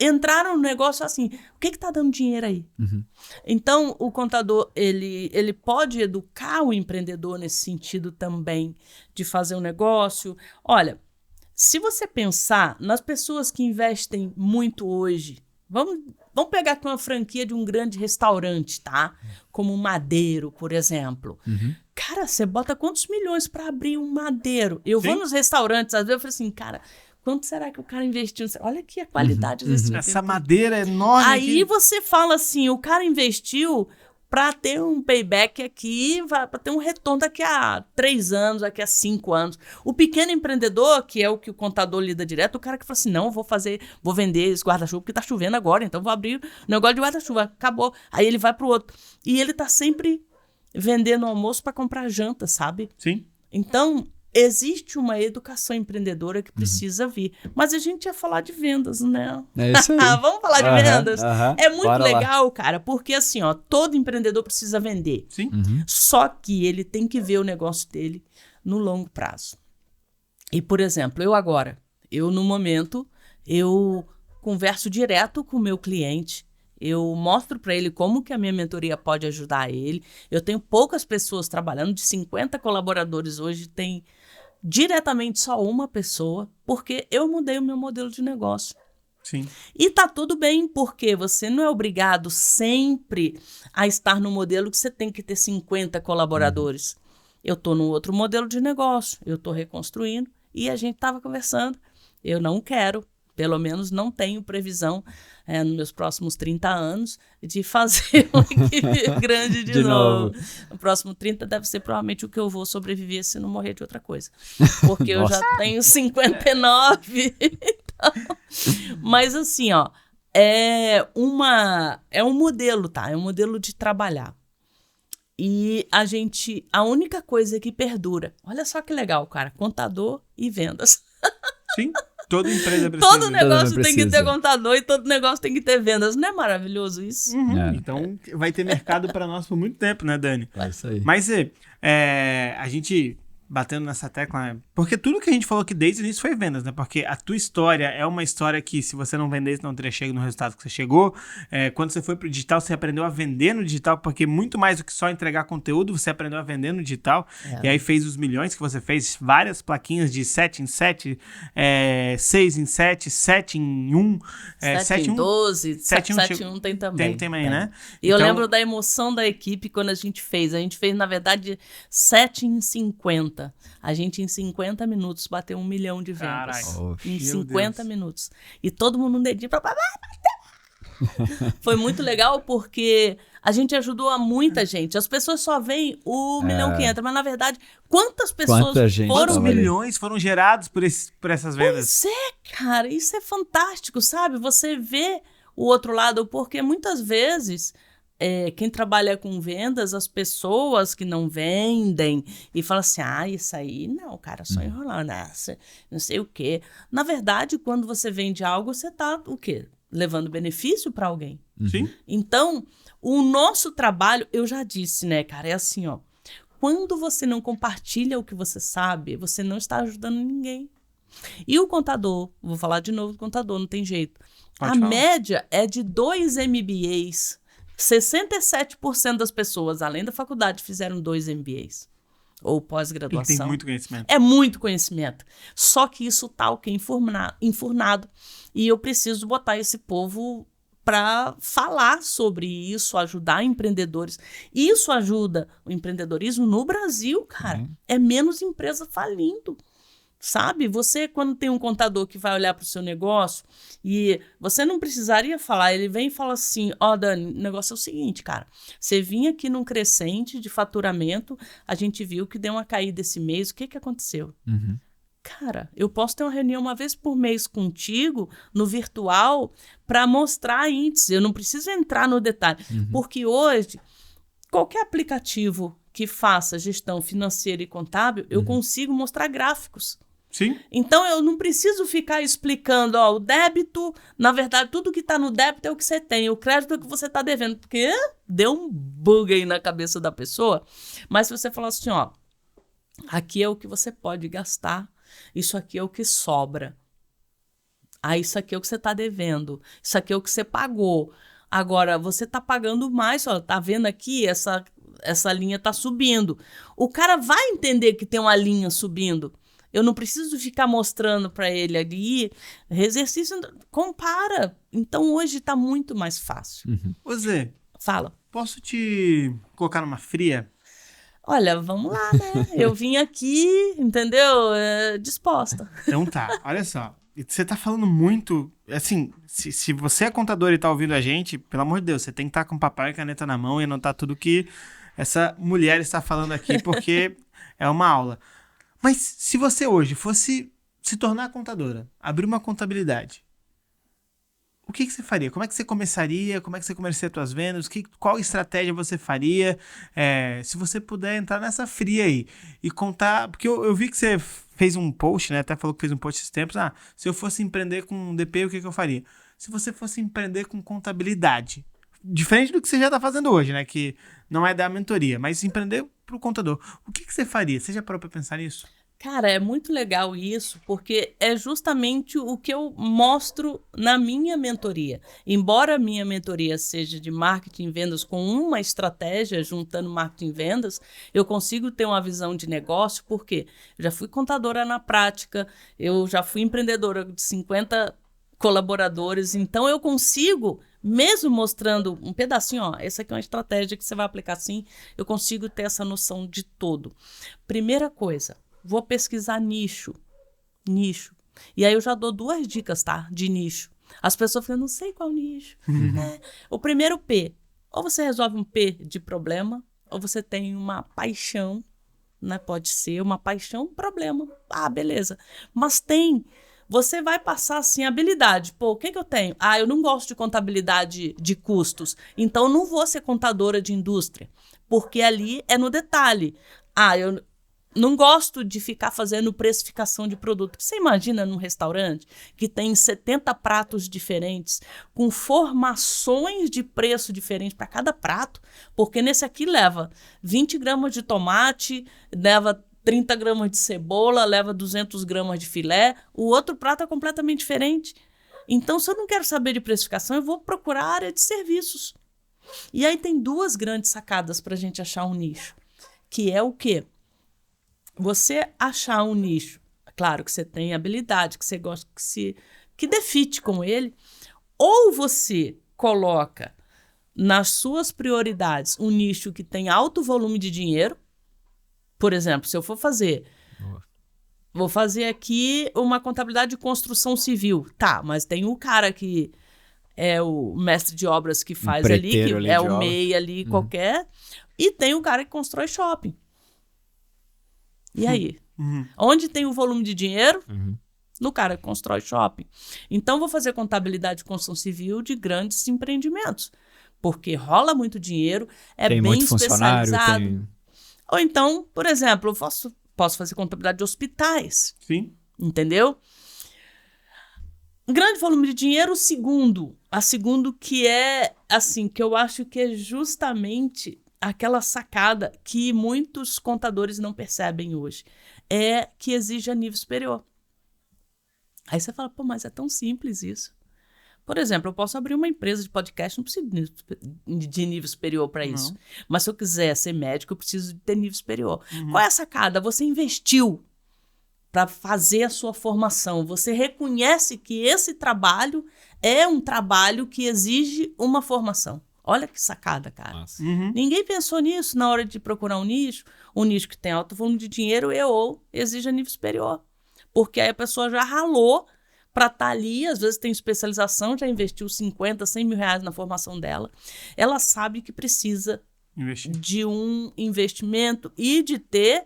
entraram no negócio assim, o que tá dando dinheiro aí? Uhum. Então, o contador, ele pode educar o empreendedor nesse sentido também, de fazer um negócio. Olha, se você pensar nas pessoas que investem muito hoje, vamos pegar aqui uma franquia de um grande restaurante, tá? Como um Madeiro, por exemplo. Uhum. Cara, você bota quantos milhões para abrir um Madeiro? Eu Sim. vou nos restaurantes, às vezes eu falo assim, cara, quanto será que o cara investiu? Olha aqui a qualidade desse Essa madeira enorme. Aí você fala assim, o cara investiu para ter um payback aqui, para ter um retorno daqui a 3 anos, daqui a 5 anos. O pequeno empreendedor, que é o que o contador lida direto, o cara que fala assim, não, vou vender esse guarda-chuva porque tá chovendo agora, então vou abrir o negócio de guarda-chuva, acabou. Aí ele vai pro outro. E ele tá sempre vendendo almoço para comprar janta, sabe? Sim. Então, existe uma educação empreendedora que precisa vir. Mas a gente ia falar de vendas, né? É isso aí. Vamos falar de vendas? É muito Bora legal, lá. cara, porque assim, ó, todo empreendedor precisa vender. Sim. Uhum. Só que ele tem que ver o negócio dele no longo prazo. E, por exemplo, no momento, eu converso direto com o meu cliente. Eu mostro para ele como que a minha mentoria pode ajudar ele. Eu tenho poucas pessoas trabalhando, de 50 colaboradores hoje, tem diretamente só uma pessoa, porque eu mudei o meu modelo de negócio. Sim. E tá tudo bem, porque você não é obrigado sempre a estar no modelo que você tem que ter 50 colaboradores. Eu tô num outro modelo de negócio, eu tô reconstruindo, e a gente tava conversando. Eu não quero, pelo menos não tenho previsão nos meus próximos 30 anos de fazer uma equipe grande de novo. No próximo 30 deve ser provavelmente o que eu vou sobreviver se não morrer de outra coisa. Porque eu já tenho 59. Então. Mas assim, ó, é um modelo, tá? É um modelo de trabalhar. E a única coisa que perdura, olha só que legal, cara, contador e vendas. Sim. Toda empresa precisa. Todo negócio tem que ter contador e todo negócio tem que ter vendas. Não é maravilhoso isso? Uhum. Então vai ter mercado para nós por muito tempo, né, Dani? É isso aí. Mas a gente batendo nessa tecla, porque tudo que a gente falou aqui desde o início foi vendas, né? Porque a tua história é uma história que, se você não vendesse, não teria chegado no resultado que você chegou. Quando você foi pro digital, você aprendeu a vender no digital, porque muito mais do que só entregar conteúdo, você aprendeu a vender no digital. E aí fez os milhões que você fez, várias plaquinhas de 7 em 7, 6 em 7, 7 em 1, 7 em 12, 7 em 1 tem também. Tem, né? E eu lembro da emoção da equipe quando a gente fez. A gente fez, na verdade, 7 em 50. A gente, em 50 minutos, bateu 1 milhão de vendas. Caralho. Em 50 minutos. E todo mundo um dedinho pra Foi muito legal porque a gente ajudou a muita gente. As pessoas só veem o 1 milhão que entra, mas, na verdade, quantas pessoas quantos milhões foram gerados por essas vendas? Pois é, cara. Isso é fantástico, sabe? Você vê o outro lado, porque muitas vezes... quem trabalha com vendas, as pessoas que não vendem e falam assim, isso aí não, cara, só enrolando, não sei o quê. Na verdade, quando você vende algo, você tá o quê? Levando benefício para alguém. Sim. Então, o nosso trabalho, eu já disse, né, cara, é assim, ó, quando você não compartilha o que você sabe, você não está ajudando ninguém. E o contador, vou falar de novo do contador, não tem jeito. A média é de 2 MBAs. 67% das pessoas, além da faculdade, fizeram 2 MBAs. ou pós-graduação. Ele tem muito conhecimento. É muito conhecimento. Só que isso tá o quê? Enfurnado. E eu preciso botar esse povo para falar sobre isso, ajudar empreendedores. Isso ajuda o empreendedorismo no Brasil, cara. É menos empresa falindo. Sabe? Você, quando tem um contador que vai olhar para o seu negócio, e você não precisaria falar, ele vem e fala assim, Dani, o negócio é o seguinte, cara, você vinha aqui num crescente de faturamento, a gente viu que deu uma caída esse mês, o que aconteceu? Cara, eu posso ter uma reunião uma vez por mês contigo, no virtual, para mostrar índice, eu não preciso entrar no detalhe, porque hoje, qualquer aplicativo que faça gestão financeira e contábil, eu consigo mostrar gráficos. Sim. Então, eu não preciso ficar explicando, o débito, na verdade, tudo que está no débito é o que você tem, o crédito é o que você está devendo, porque deu um bug aí na cabeça da pessoa. Mas se você falar assim, aqui é o que você pode gastar, isso aqui é o que sobra. Isso aqui é o que você está devendo, isso aqui é o que você pagou. Agora, você está pagando mais, tá vendo aqui, essa linha está subindo. O cara vai entender que tem uma linha subindo. Eu não preciso ficar mostrando para ele ali, exercício, compara. Então, hoje está muito mais fácil. Ô Zé, fala. Posso te colocar numa fria? Olha, vamos lá, né? Eu vim aqui, entendeu? Disposta. Então tá, olha só. Você tá falando muito, assim, se você é contador e tá ouvindo a gente, pelo amor de Deus, você tem que estar com papel e caneta na mão e anotar tudo que essa mulher está falando aqui, porque é uma aula. Mas se você hoje fosse se tornar contadora, abrir uma contabilidade, o que você faria? Como é que você começaria? Como é que você começaria as suas vendas? Qual estratégia você faria? Se você puder entrar nessa fria aí e contar... Porque eu vi que você fez um post, né? Até falou que fez um post esses tempos. Se eu fosse empreender com DP, o que eu faria? Se você fosse empreender com contabilidade, diferente do que você já está fazendo hoje, né? Que não é da mentoria, mas empreender para o contador. O que você faria? Você já parou para pensar nisso? Cara, é muito legal isso, porque é justamente o que eu mostro na minha mentoria. Embora a minha mentoria seja de marketing e vendas com uma estratégia, juntando marketing e vendas, eu consigo ter uma visão de negócio, porque eu já fui contadora na prática, eu já fui empreendedora de 50 colaboradores, então eu consigo, mesmo mostrando um pedacinho, essa aqui é uma estratégia que você vai aplicar assim, eu consigo ter essa noção de todo. Primeira coisa, vou pesquisar nicho. E aí eu já dou 2 dicas, tá? De nicho. As pessoas ficam, não sei qual nicho. O primeiro P. Ou você resolve um P de problema, ou você tem uma paixão, né? Pode ser uma paixão, um problema. Beleza. Mas você vai passar, assim, habilidade. O que eu tenho? Eu não gosto de contabilidade de custos. Então, eu não vou ser contadora de indústria. Porque ali é no detalhe. Eu não gosto de ficar fazendo precificação de produto. Você imagina num restaurante que tem 70 pratos diferentes, com formações de preço diferentes para cada prato, porque nesse aqui leva 20 gramas de tomate, leva 30 gramas de cebola, leva 200 gramas de filé, o outro prato é completamente diferente. Então, se eu não quero saber de precificação, eu vou procurar a área de serviços. E aí tem 2 grandes sacadas para a gente achar um nicho, que é o quê? Você achar um nicho, claro que você tem habilidade, que você gosta, que dê fit com ele, ou você coloca nas suas prioridades um nicho que tem alto volume de dinheiro. Por exemplo, se eu for vou fazer aqui uma contabilidade de construção civil. Tá, mas tem o cara que é o mestre de obras que faz ali, que é o MEI ali qualquer, e tem o cara que constrói shopping. E aí? Onde tem o volume de dinheiro? No cara que constrói shopping. Então, vou fazer contabilidade de construção civil de grandes empreendimentos. Porque rola muito dinheiro, tem bem especializado. Ou então, por exemplo, eu posso fazer contabilidade de hospitais. Sim. Entendeu? Grande volume de dinheiro, a segundo que é, assim, que eu acho que é justamente aquela sacada que muitos contadores não percebem hoje, é que exige a nível superior. Aí você fala, mas é tão simples isso. Por exemplo, eu posso abrir uma empresa de podcast, não preciso de nível superior para isso. Mas se eu quiser ser médico, eu preciso de ter nível superior. Qual é a sacada? Você investiu para fazer a sua formação. Você reconhece que esse trabalho é um trabalho que exige uma formação. Olha que sacada, cara. Ninguém pensou nisso na hora de procurar um nicho que tem alto volume de dinheiro ou exija nível superior. Porque aí a pessoa já ralou para estar ali, às vezes tem especialização, já investiu 50, 100 mil reais na formação dela. Ela sabe que precisa de um investimento e de ter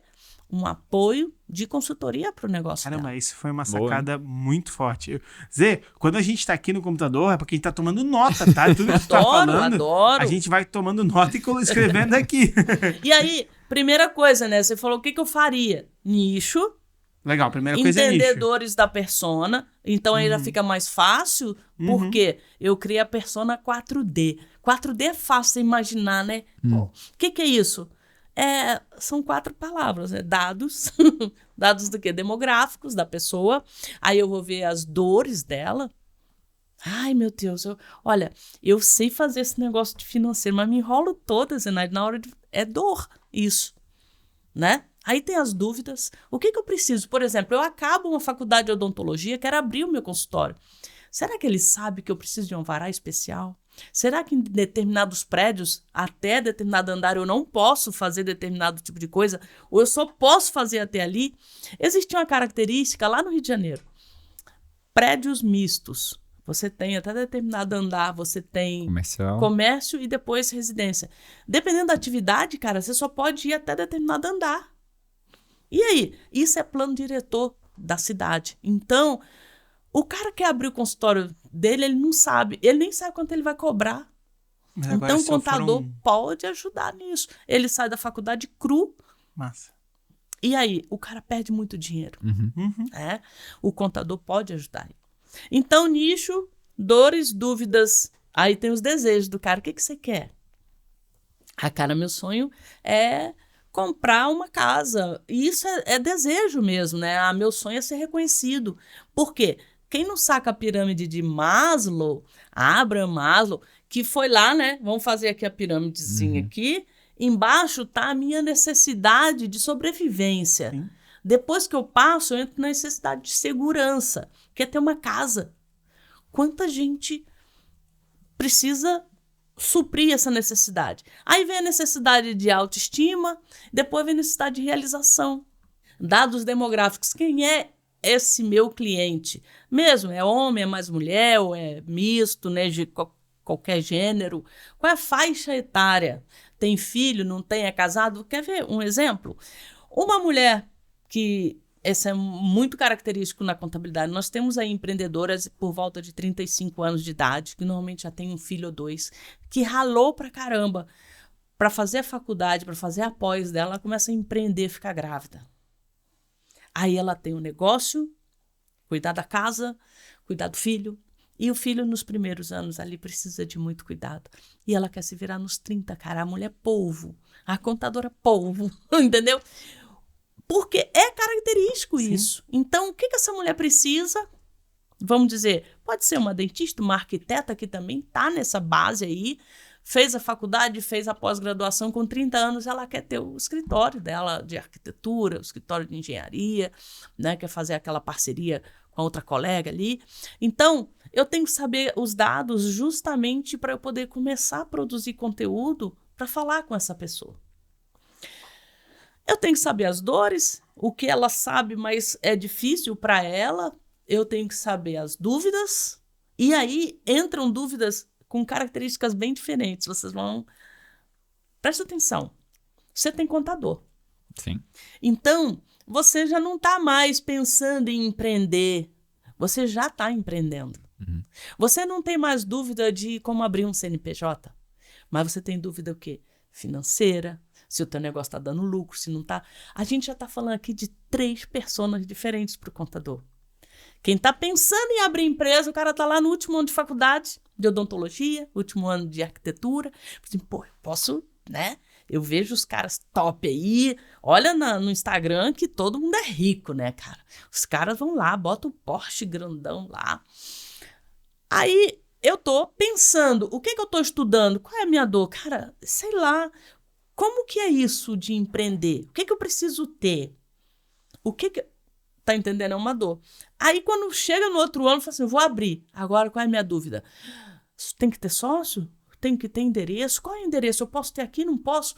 um apoio de consultoria para o negócio dela. Caramba, isso foi uma sacada muito forte. Zê, quando a gente tá aqui no computador, é porque a gente tá tomando nota, tá? Tudo que você tá falando, adoro. A gente vai tomando nota e escrevendo aqui. E aí, primeira coisa, né? Você falou o que eu faria? Nicho. Legal, primeira coisa é nicho. Entendedores da persona. Então aí já fica mais fácil, porque eu criei a persona 4D. 4D é fácil você imaginar, né? O que é isso? São 4 palavras, né? Dados. Dados do quê? Demográficos da pessoa. Aí eu vou ver as dores dela. Ai, meu Deus. Olha, eu sei fazer esse negócio de financeiro, mas me enrolo toda, Zenaide, na hora de... É dor, isso. Né? Aí tem as dúvidas. O que eu preciso? Por exemplo, eu acabo uma faculdade de odontologia, quero abrir o meu consultório. Será que ele sabe que eu preciso de um alvará especial? Será que em determinados prédios, até determinado andar, eu não posso fazer determinado tipo de coisa? Ou eu só posso fazer até ali? Existe uma característica lá no Rio de Janeiro. Prédios mistos. Você tem até determinado andar, você tem comércio e depois residência. Dependendo da atividade, cara, você só pode ir até determinado andar. E aí? Isso é plano diretor da cidade. Então, o cara que abriu o consultório dele, ele não sabe. Ele nem sabe quanto ele vai cobrar. Mas então, o contador pode ajudar nisso. Ele sai da faculdade cru. Massa. E aí? O cara perde muito dinheiro. O contador pode ajudar. Então, nicho, dores, dúvidas. Aí tem os desejos do cara. O que você quer? Cara, meu sonho é comprar uma casa. E isso é desejo mesmo, né? Meu sonho é ser reconhecido. Por quê? Quem não saca a pirâmide de Maslow, Abraham Maslow, que foi lá, né? Vamos fazer aqui a pirâmidezinha aqui. Embaixo tá a minha necessidade de sobrevivência. Sim. Depois que eu passo, eu entro na necessidade de segurança, que é ter uma casa. Quanta gente precisa suprir essa necessidade? Aí vem a necessidade de autoestima, depois vem a necessidade de realização. Dados demográficos. Quem é esse meu cliente? Mesmo, é homem, é mais mulher, ou é misto, né, de qualquer gênero? Qual é a faixa etária? Tem filho, não tem, é casado? Quer ver um exemplo? Uma mulher que... Esse é muito característico na contabilidade. Nós temos aí empreendedoras por volta de 35 anos de idade, que normalmente já tem um filho ou dois, que ralou pra caramba para fazer a faculdade, para fazer a pós dela, ela começa a empreender, ficar grávida. Aí ela tem um negócio, cuidar da casa, cuidar do filho, e o filho nos primeiros anos ali precisa de muito cuidado. E ela quer se virar nos 30, cara. A mulher polvo, a contadora polvo, entendeu? Porque é característico isso. Então, o que essa mulher precisa? Vamos dizer, pode ser uma dentista, uma arquiteta que também está nessa base aí, fez a faculdade, fez a pós-graduação, com 30 anos ela quer ter o escritório dela de arquitetura, o escritório de engenharia, né, quer fazer aquela parceria com a outra colega ali. Então, eu tenho que saber os dados justamente para eu poder começar a produzir conteúdo para falar com essa pessoa. Eu tenho que saber as dores, o que ela sabe, mas é difícil para ela. Eu tenho que saber as dúvidas. E aí entram dúvidas com características bem diferentes. Vocês vão... Presta atenção. Você tem contador. Sim. Então, você já não está mais pensando em empreender. Você já está empreendendo. Você não tem mais dúvida de como abrir um CNPJ. Mas você tem dúvida o quê? Financeira. Se o teu negócio está dando lucro, se não está. A gente já está falando aqui de 3 personas diferentes para o contador. Quem está pensando em abrir empresa, o cara está lá no último ano de faculdade de odontologia, último ano de arquitetura. Assim, pô, eu posso, né? Eu vejo os caras top aí. Olha no Instagram que todo mundo é rico, né, cara? Os caras vão lá, botam o Porsche grandão lá. Aí eu tô pensando, o que eu tô estudando? Qual é a minha dor? Cara, sei lá, como que é isso de empreender? O que eu preciso ter? Tá entendendo? É uma dor. Aí, quando chega no outro ano, eu falo assim, eu vou abrir. Agora, qual é a minha dúvida? Tem que ter sócio? Tem que ter endereço? Qual é o endereço? Eu posso ter aqui? Não posso?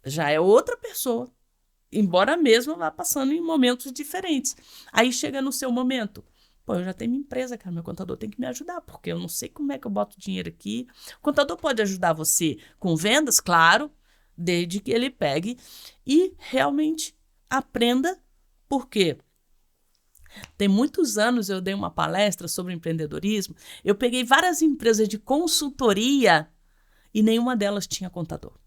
Já é outra pessoa. Embora mesmo vá passando em momentos diferentes. Aí chega no seu momento. Pô, eu já tenho minha empresa, cara. Meu contador tem que me ajudar, porque eu não sei como é que eu boto dinheiro aqui. O contador pode ajudar você com vendas, claro, desde que ele pegue e realmente aprenda. Por quê? Tem muitos anos eu dei uma palestra sobre empreendedorismo. Eu peguei várias empresas de consultoria e nenhuma delas tinha contador.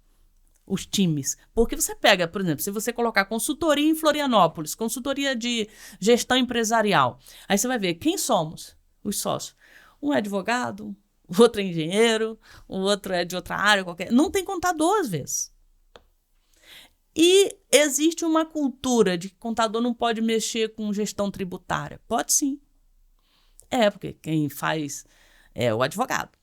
Os times. Porque você pega, por exemplo, se você colocar consultoria em Florianópolis, consultoria de gestão empresarial, aí você vai ver quem somos os sócios. Um é advogado, o outro é engenheiro, o outro é de outra área qualquer. Não tem contador às vezes. E existe uma cultura de que contador não pode mexer com gestão tributária. Pode sim. Porque quem faz é o advogado.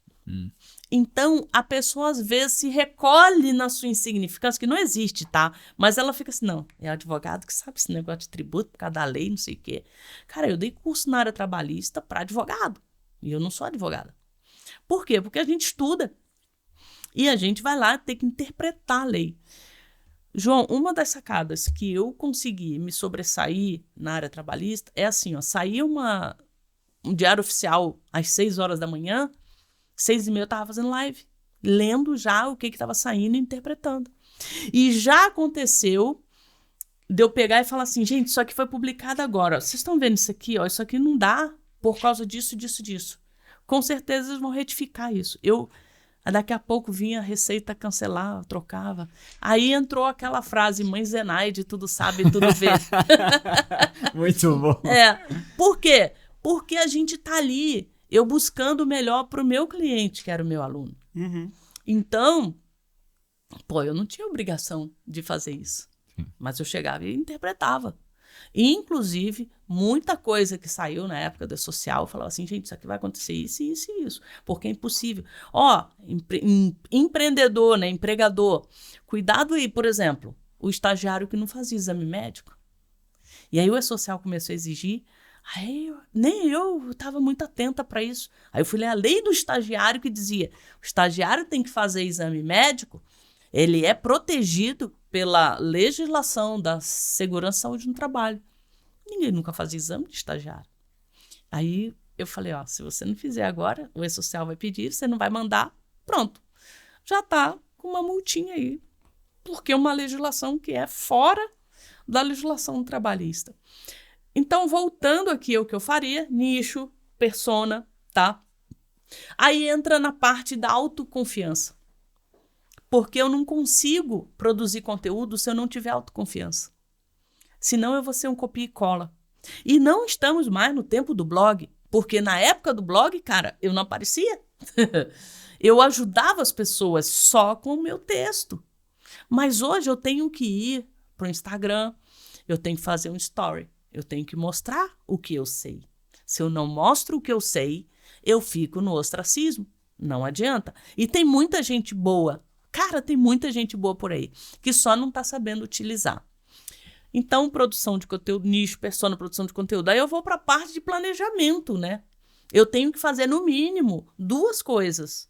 Então, a pessoa às vezes se recolhe na sua insignificância, que não existe, tá? Mas ela fica assim, não, é advogado que sabe esse negócio de tributo por causa da lei, não sei o quê. Cara, eu dei curso na área trabalhista para advogado. E eu não sou advogada. Por quê? Porque a gente estuda. E a gente vai lá ter que interpretar a lei. João, uma das sacadas que eu consegui me sobressair na área trabalhista é assim, ó, saía um diário oficial às 6 horas da manhã, 6h30 eu estava fazendo live, lendo já o que estava saindo e interpretando. E já aconteceu de eu pegar e falar assim, gente, isso aqui foi publicado agora. Vocês estão vendo isso aqui? Ó, isso aqui não dá por causa disso, disso. Com certeza eles vão retificar isso. Daqui a pouco vinha a Receita cancelar, trocava. Aí entrou aquela frase, mãe Zenaide, tudo sabe, tudo vê. Muito bom. Por quê? Porque a gente tá ali, eu buscando o melhor para o meu cliente, que era o meu aluno. Uhum. Então, eu não tinha obrigação de fazer isso. Mas eu chegava e interpretava. E, inclusive, muita coisa que saiu na época da social, eu falava assim, gente, isso aqui vai acontecer isso, isso e isso, porque é impossível. Empreendedor, né, empregador, cuidado aí, por exemplo, o estagiário que não fazia exame médico. E aí o E-Social começou a exigir, nem eu estava muito atenta para isso. Aí eu fui ler a lei do estagiário que dizia, o estagiário tem que fazer exame médico, ele é protegido pela legislação da segurança e saúde no trabalho. Ninguém nunca fazia exame de estagiário. Aí eu falei, se você não fizer agora, o E-Social vai pedir, você não vai mandar, pronto. Já está com uma multinha aí. Porque é uma legislação que é fora da legislação trabalhista. Então, voltando aqui ao que eu faria, nicho, persona, tá? Aí entra na parte da autoconfiança. Porque eu não consigo produzir conteúdo se eu não tiver autoconfiança. Senão eu vou ser um copia e cola. E não estamos mais no tempo do blog. Porque na época do blog, cara, eu não aparecia. Eu ajudava as pessoas só com o meu texto. Mas hoje eu tenho que ir para o Instagram, eu tenho que fazer um story. Eu tenho que mostrar o que eu sei. Se eu não mostro o que eu sei, eu fico no ostracismo. Não adianta. E tem muita gente boa. Cara, tem muita gente boa por aí, que só não está sabendo utilizar. Então, produção de conteúdo, nicho, persona, produção de conteúdo. Aí eu vou para a parte de planejamento, né? Eu tenho que fazer, no mínimo, 2 coisas.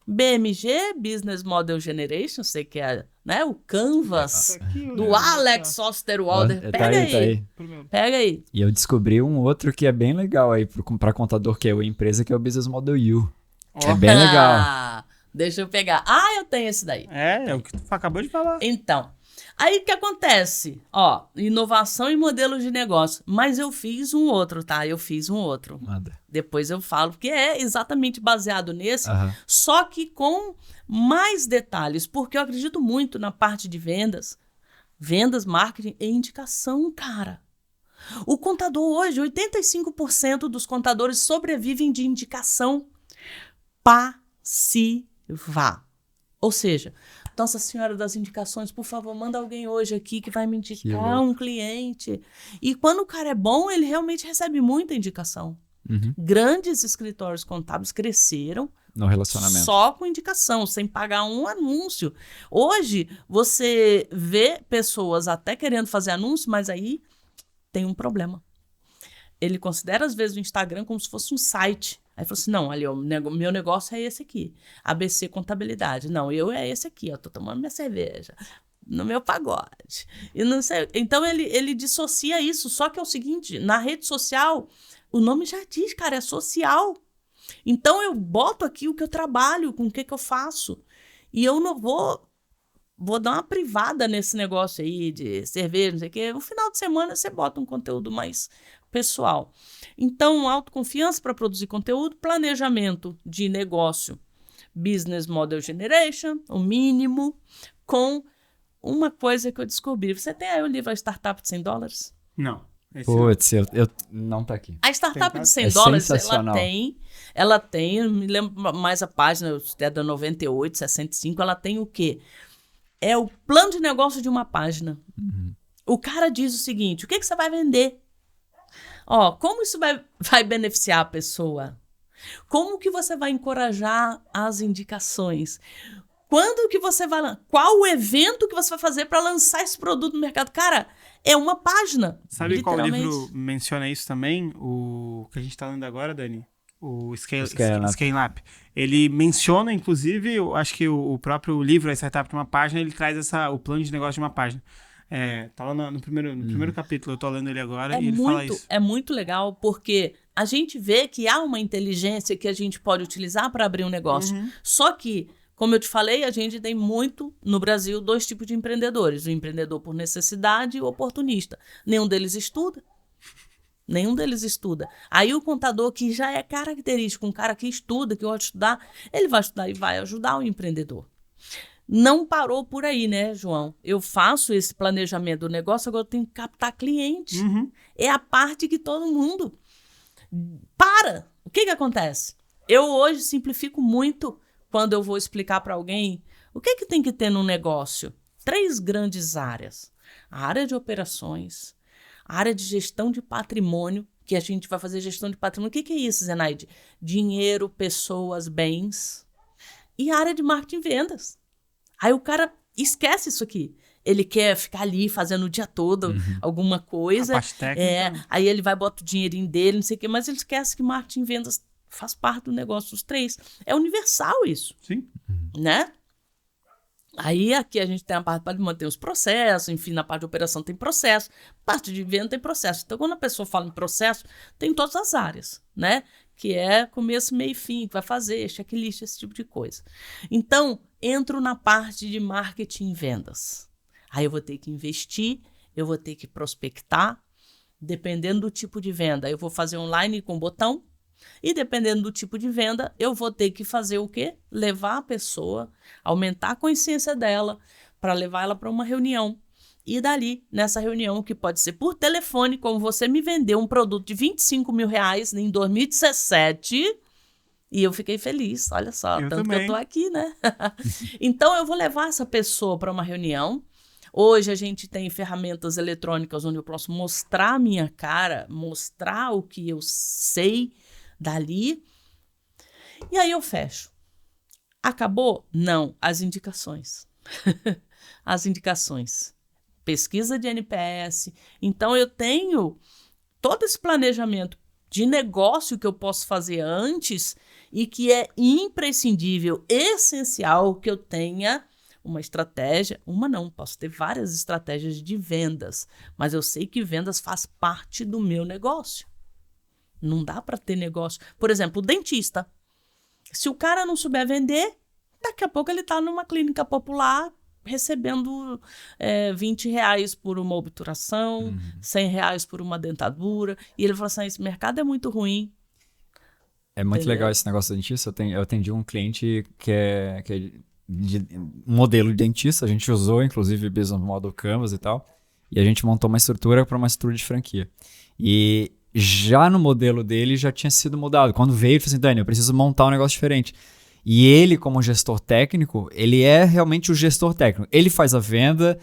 BMG, Business Model Generation, sei que é, né, o Canvas do Alex Osterwalder. Pega aí. Pega aí. E eu descobri um outro que é bem legal aí para contador, que é a empresa, que é o Business Model U. É bem legal. Deixa eu pegar. Eu tenho esse daí. É o que tu acabou de falar. Então, aí o que acontece? Inovação e modelos de negócio. Mas eu fiz um outro, tá? Manda. Depois eu falo, porque é exatamente baseado nesse, só que com mais detalhes, porque eu acredito muito na parte de vendas, marketing e indicação, cara. O contador hoje, 85% dos contadores sobrevivem de indicação passiva. Ou seja, Nossa Senhora das Indicações, por favor, manda alguém hoje aqui que vai me indicar um cliente. E quando o cara é bom, ele realmente recebe muita indicação. Grandes escritórios contábeis cresceram no relacionamento. Só com indicação, sem pagar um anúncio. Hoje, você vê pessoas até querendo fazer anúncio, mas aí tem um problema. Ele considera, às vezes, o Instagram como se fosse um site. Aí falou assim, não, ali, o meu negócio é esse aqui. ABC Contabilidade. Não, eu é esse aqui, ó, tô tomando minha cerveja. No meu pagode. E não sei, então, ele dissocia isso. Só que é o seguinte, na rede social, o nome já diz, cara, é social. Então, eu boto aqui o que eu trabalho, com o que eu faço. E eu não vou dar uma privada nesse negócio aí de cerveja, não sei o quê. No final de semana, você bota um conteúdo mais pessoal. Então, autoconfiança para produzir conteúdo, planejamento de negócio, business model generation, o mínimo, com uma coisa que eu descobri. Você tem aí o livro A Startup de $100? Não. Putz, eu não tá aqui. A startup de $100, ela tem, eu me lembro mais a página, é da 98, 65, ela tem o quê? É o plano de negócio de uma página. O cara diz o seguinte, o que você vai vender? Como isso vai beneficiar a pessoa? Como que você vai encorajar as indicações? Quando que você vai... Qual o evento que você vai fazer para lançar esse produto no mercado? Cara, é uma página. Sabe qual livro menciona isso também? O que a gente está lendo agora, Dani? O Scale Up. Ele menciona, inclusive, eu acho que o próprio livro, a Startup de uma Página, ele traz o plano de negócio de uma página. Tá lá no primeiro capítulo, eu tô lendo ele agora, e ele fala isso. É muito legal, porque a gente vê que há uma inteligência que a gente pode utilizar para abrir um negócio. Só que, como eu te falei, a gente tem muito, no Brasil, 2 tipos de empreendedores. O empreendedor por necessidade e o oportunista. Nenhum deles estuda. Aí o contador, que já é característico, um cara que estuda, que gosta de estudar, ele vai estudar e vai ajudar o empreendedor. Não parou por aí, né, João? Eu faço esse planejamento do negócio, agora eu tenho que captar cliente. É a parte que todo mundo para. O que acontece? Eu hoje simplifico muito quando eu vou explicar para alguém o que tem que ter no negócio. 3 grandes áreas. A área de operações, a área de gestão de patrimônio, que a gente vai fazer gestão de patrimônio. O que é isso, Zenaide? Dinheiro, pessoas, bens. E a área de marketing e vendas. Aí o cara esquece isso aqui. Ele quer ficar ali fazendo o dia todo alguma coisa. A parte técnica. Aí ele vai, bota o dinheirinho dele, não sei o quê, mas ele esquece que marketing e vendas faz parte do negócio dos 3. É universal isso. Sim. Né? Aí aqui a gente tem a parte para manter os processos, enfim, na parte de operação tem processo, parte de venda tem processo. Então, quando a pessoa fala em processo, tem todas as áreas, né? Que é começo, meio e fim, que vai fazer, checklist, esse tipo de coisa. Então, entro na parte de marketing e vendas. Aí eu vou ter que investir, eu vou ter que prospectar, dependendo do tipo de venda. Eu vou fazer online com botão, e dependendo do tipo de venda, eu vou ter que fazer o quê? Levar a pessoa, aumentar a consciência dela, para levar ela para uma reunião. E dali, nessa reunião, que pode ser por telefone, como você me vendeu um produto de R$25 mil em 2017, e eu fiquei feliz, olha só, tanto também. Que eu tô aqui, né? Então, eu vou levar essa pessoa para uma reunião. Hoje a gente tem ferramentas eletrônicas onde eu posso mostrar a minha cara, mostrar o que eu sei dali, e aí eu fecho. Acabou? Não. As indicações. As indicações. Pesquisa de NPS. Então, eu tenho todo esse planejamento de negócio que eu posso fazer antes e que é imprescindível, essencial que eu tenha uma estratégia, posso ter várias estratégias de vendas, mas eu sei que vendas faz parte do meu negócio. Não dá para ter negócio. Por exemplo, o dentista. Se o cara não souber vender, daqui a pouco ele está numa clínica popular recebendo R$20 por uma obturação, R$100 por uma dentadura, e ele fala assim, esse mercado é muito ruim. É muito legal esse negócio do dentista. Eu atendi um cliente que é de um modelo de dentista, a gente usou inclusive Business Model Canvas e tal, e a gente montou uma estrutura para uma estrutura de franquia. E já no modelo dele já tinha sido mudado. Quando veio, ele falou assim, Dani, eu preciso montar um negócio diferente. E ele, como gestor técnico, ele é realmente o gestor técnico. Ele faz a venda,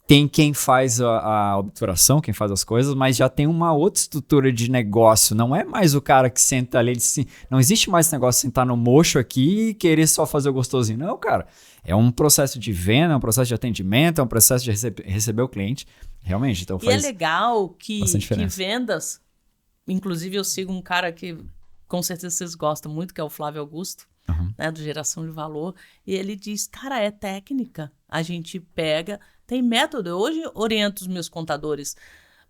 tem quem faz a obturação, quem faz as coisas, mas já tem uma outra estrutura de negócio. Não é mais o cara que senta ali, não existe mais esse negócio de sentar no mocho aqui e querer só fazer o gostosinho. Não, cara. É um processo de venda, é um processo de atendimento, é um processo de receber o cliente. Realmente, então faz. E é legal que vendas... Inclusive, eu sigo um cara que com certeza vocês gostam muito, que é o Flávio Augusto, né, do Geração de Valor. E ele diz, cara, é técnica. A gente pega, tem método. Eu hoje oriento os meus contadores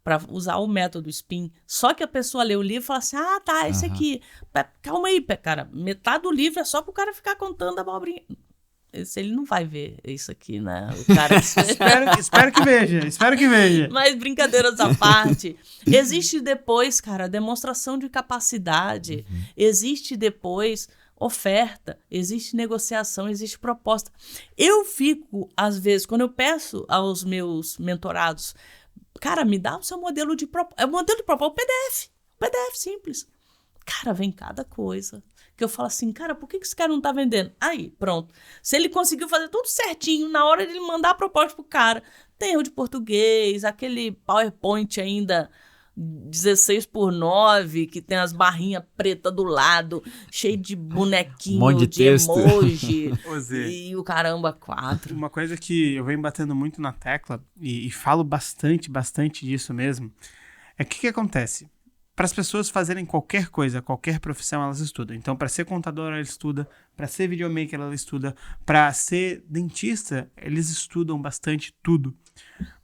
para usar o método SPIN. Só que a pessoa lê o livro e fala assim, esse aqui. Calma aí, cara. Metade do livro é só para o cara ficar contando a abobrinha. Ele não vai ver isso aqui, né? O cara... espero que veja. Mas brincadeiras à parte. Existe depois, cara, demonstração de capacidade. Existe depois oferta. Existe negociação. Existe proposta. Eu fico, às vezes, quando eu peço aos meus mentorados, cara, me dá o seu modelo de proposta. É o modelo de proposta, o PDF. PDF simples. Cara, vem cada coisa. Que eu falo assim, cara, por que esse cara não tá vendendo? Aí, pronto. Se ele conseguiu fazer tudo certinho, na hora de ele mandar a proposta pro cara, tem erro de português, aquele PowerPoint ainda 16:9, que tem as barrinhas pretas do lado, cheio de bonequinho, de emoji, e o caramba 4. Uma coisa que eu venho batendo muito na tecla, e falo bastante disso mesmo, é o que acontece? Para as pessoas fazerem qualquer coisa, qualquer profissão, elas estudam. Então, para ser contadora, ela estuda. Para ser videomaker, ela estuda. Para ser dentista, eles estudam bastante tudo.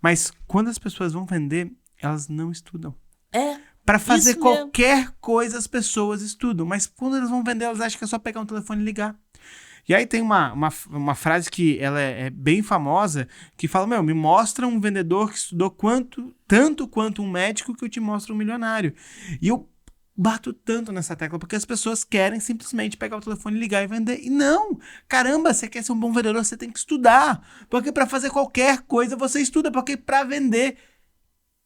Mas quando as pessoas vão vender, elas não estudam. Para fazer qualquer coisa, as pessoas estudam. Mas quando elas vão vender, elas acham que é só pegar um telefone e ligar. E aí tem uma frase que ela é bem famosa, que fala, me mostra um vendedor que estudou tanto quanto um médico que eu te mostro um milionário. E eu bato tanto nessa tecla, porque as pessoas querem simplesmente pegar o telefone, ligar e vender. E não! Caramba, você quer ser um bom vendedor, você tem que estudar. Porque para fazer qualquer coisa, você estuda. Porque para vender,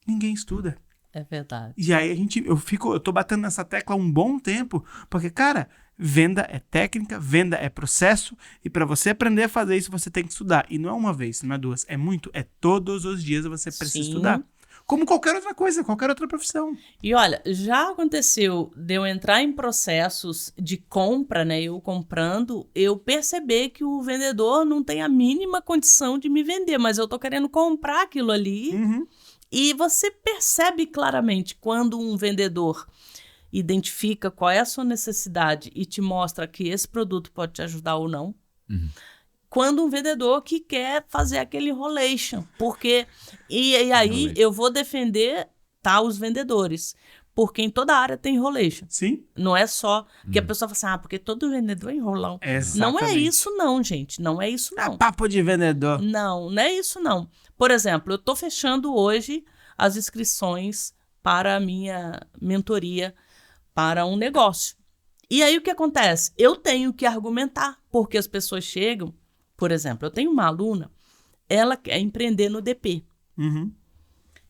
ninguém estuda. É verdade. E aí eu tô batendo nessa tecla há um bom tempo, porque, cara, venda é técnica, venda é processo, e para você aprender a fazer isso, você tem que estudar. E não é uma vez, não é duas, é muito, é todos os dias você precisa estudar. Como qualquer outra coisa, qualquer outra profissão. E olha, já aconteceu de eu entrar em processos de compra, né? Eu comprando, eu perceber que o vendedor não tem a mínima condição de me vender, mas eu tô querendo comprar aquilo ali. E você percebe claramente quando um vendedor identifica qual é a sua necessidade e te mostra que esse produto pode te ajudar ou não. Quando um vendedor que quer fazer aquele enrolation. Porque, e aí eu vou defender os vendedores. Porque em toda área tem enrolation. Sim. Não é só que a pessoa fala assim, porque todo vendedor é enrolão. Não é isso não, gente. Não é isso não. É papo de vendedor. Não é isso não. Por exemplo, eu estou fechando hoje as inscrições para a minha mentoria para um negócio. E aí o que acontece? Eu tenho que argumentar, porque as pessoas chegam, por exemplo, eu tenho uma aluna, ela quer empreender no DP.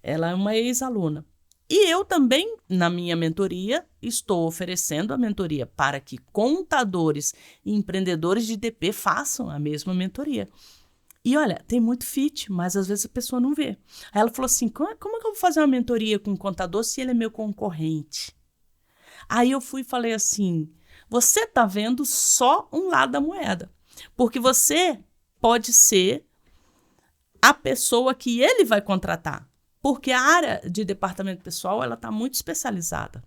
Ela é uma ex-aluna. E eu também, na minha mentoria, estou oferecendo a mentoria para que contadores e empreendedores de DP façam a mesma mentoria. E olha, tem muito fit, mas às vezes a pessoa não vê. Aí ela falou assim, como é que eu vou fazer uma mentoria com um contador se ele é meu concorrente? Aí eu fui e falei assim, você está vendo só um lado da moeda. Porque você pode ser a pessoa que ele vai contratar. Porque a área de departamento pessoal, ela está muito especializada.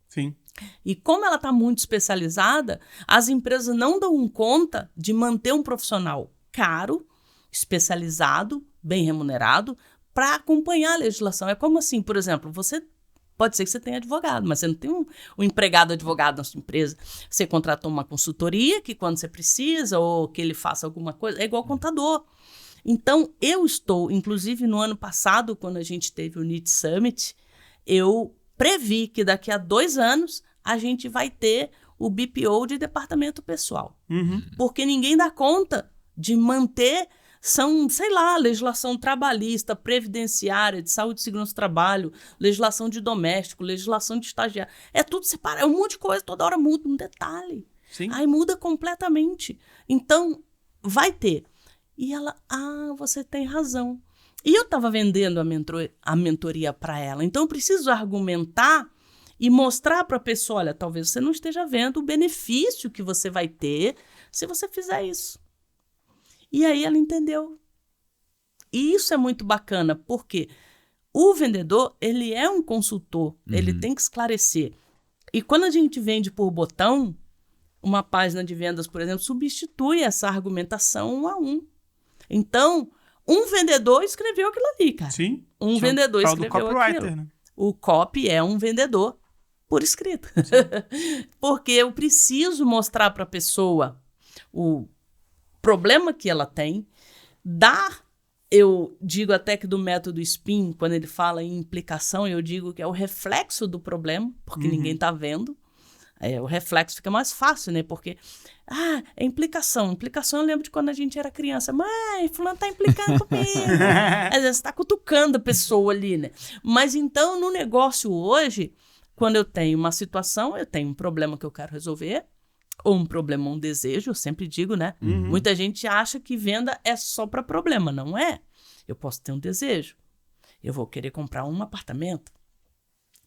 Sim. E como ela está muito especializada, as empresas não dão conta de manter um profissional caro, especializado, bem remunerado, para acompanhar a legislação. É como assim, por exemplo, pode ser que você tenha advogado, mas você não tem um empregado advogado na sua empresa. Você contratou uma consultoria que quando você precisa ou que ele faça alguma coisa, é igual contador. Então, eu estou, inclusive no ano passado, quando a gente teve o NIT Summit, eu previ que daqui a 2 anos a gente vai ter o BPO de departamento pessoal. Porque ninguém dá conta de manter... São, sei lá, legislação trabalhista, previdenciária, de saúde e segurança do trabalho, legislação de doméstico, legislação de estagiário. É tudo separado, é um monte de coisa, toda hora muda um detalhe. Sim. Aí muda completamente. Então, vai ter. E ela, você tem razão. E eu estava vendendo a mentoria para ela. Então, eu preciso argumentar e mostrar para a pessoa, olha, talvez você não esteja vendo o benefício que você vai ter se você fizer isso. E aí ela entendeu. E isso é muito bacana, porque o vendedor, ele é um consultor, ele tem que esclarecer. E quando a gente vende por botão, uma página de vendas, por exemplo, substitui essa argumentação 1 a 1. Então, um vendedor escreveu aquilo ali, cara. Sim. Um vendedor escreveu aquilo. Né? O copy é um vendedor por escrito. Porque eu preciso mostrar para a pessoa o problema que ela tem, eu digo até que do método SPIN, quando ele fala em implicação, eu digo que é o reflexo do problema, porque ninguém está vendo. O reflexo fica mais fácil, né? Porque, é implicação. Implicação eu lembro de quando a gente era criança. Mãe, fulano tá implicando comigo. Às vezes você tá cutucando a pessoa ali, né? Mas então, no negócio hoje, quando eu tenho uma situação, eu tenho um problema que eu quero resolver, ou um problema, um desejo, eu sempre digo, né? Muita gente acha que venda é só para problema, não é? Eu posso ter um desejo. Eu vou querer comprar um apartamento.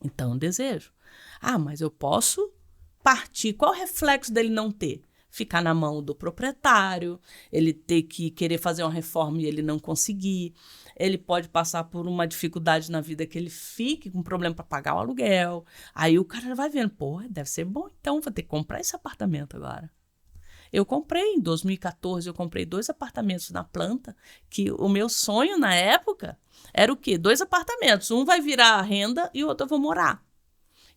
Então, um desejo. Mas eu posso partir. Qual o reflexo dele não ter? Ficar na mão do proprietário, ele ter que querer fazer uma reforma e ele não conseguir. Ele pode passar por uma dificuldade na vida que ele fique com problema para pagar o aluguel. Aí o cara vai vendo, deve ser bom, então vou ter que comprar esse apartamento agora. Eu comprei, em 2014, eu comprei 2 apartamentos na planta, que o meu sonho na época era o quê? 2 apartamentos. Um vai virar renda e o outro eu vou morar.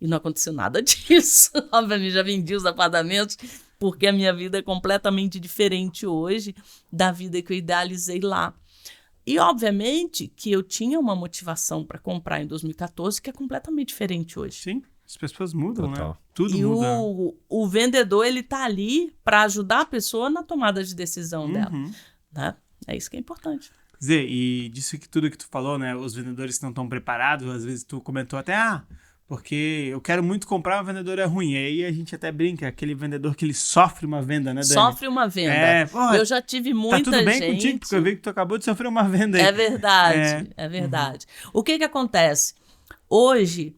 E não aconteceu nada disso. Obviamente, já vendi os apartamentos, porque a minha vida é completamente diferente hoje da vida que eu idealizei lá. E, obviamente, que eu tinha uma motivação para comprar em 2014 que é completamente diferente hoje. Sim, as pessoas mudam, Total. né? Tudo e muda. O vendedor, ele tá ali para ajudar a pessoa na tomada de decisão dela. Né? É isso que é importante. Zê, e disso que tudo que tu falou, né? Os vendedores não estão preparados, às vezes tu comentou até, porque eu quero muito comprar, uma vendedora ruim. E aí a gente até brinca, aquele vendedor que ele sofre uma venda, né, Dani? Sofre uma venda. Eu já tive muita gente... Tá tudo bem contigo? Porque eu vi que tu acabou de sofrer uma venda aí. É verdade, é verdade. O que acontece? Hoje,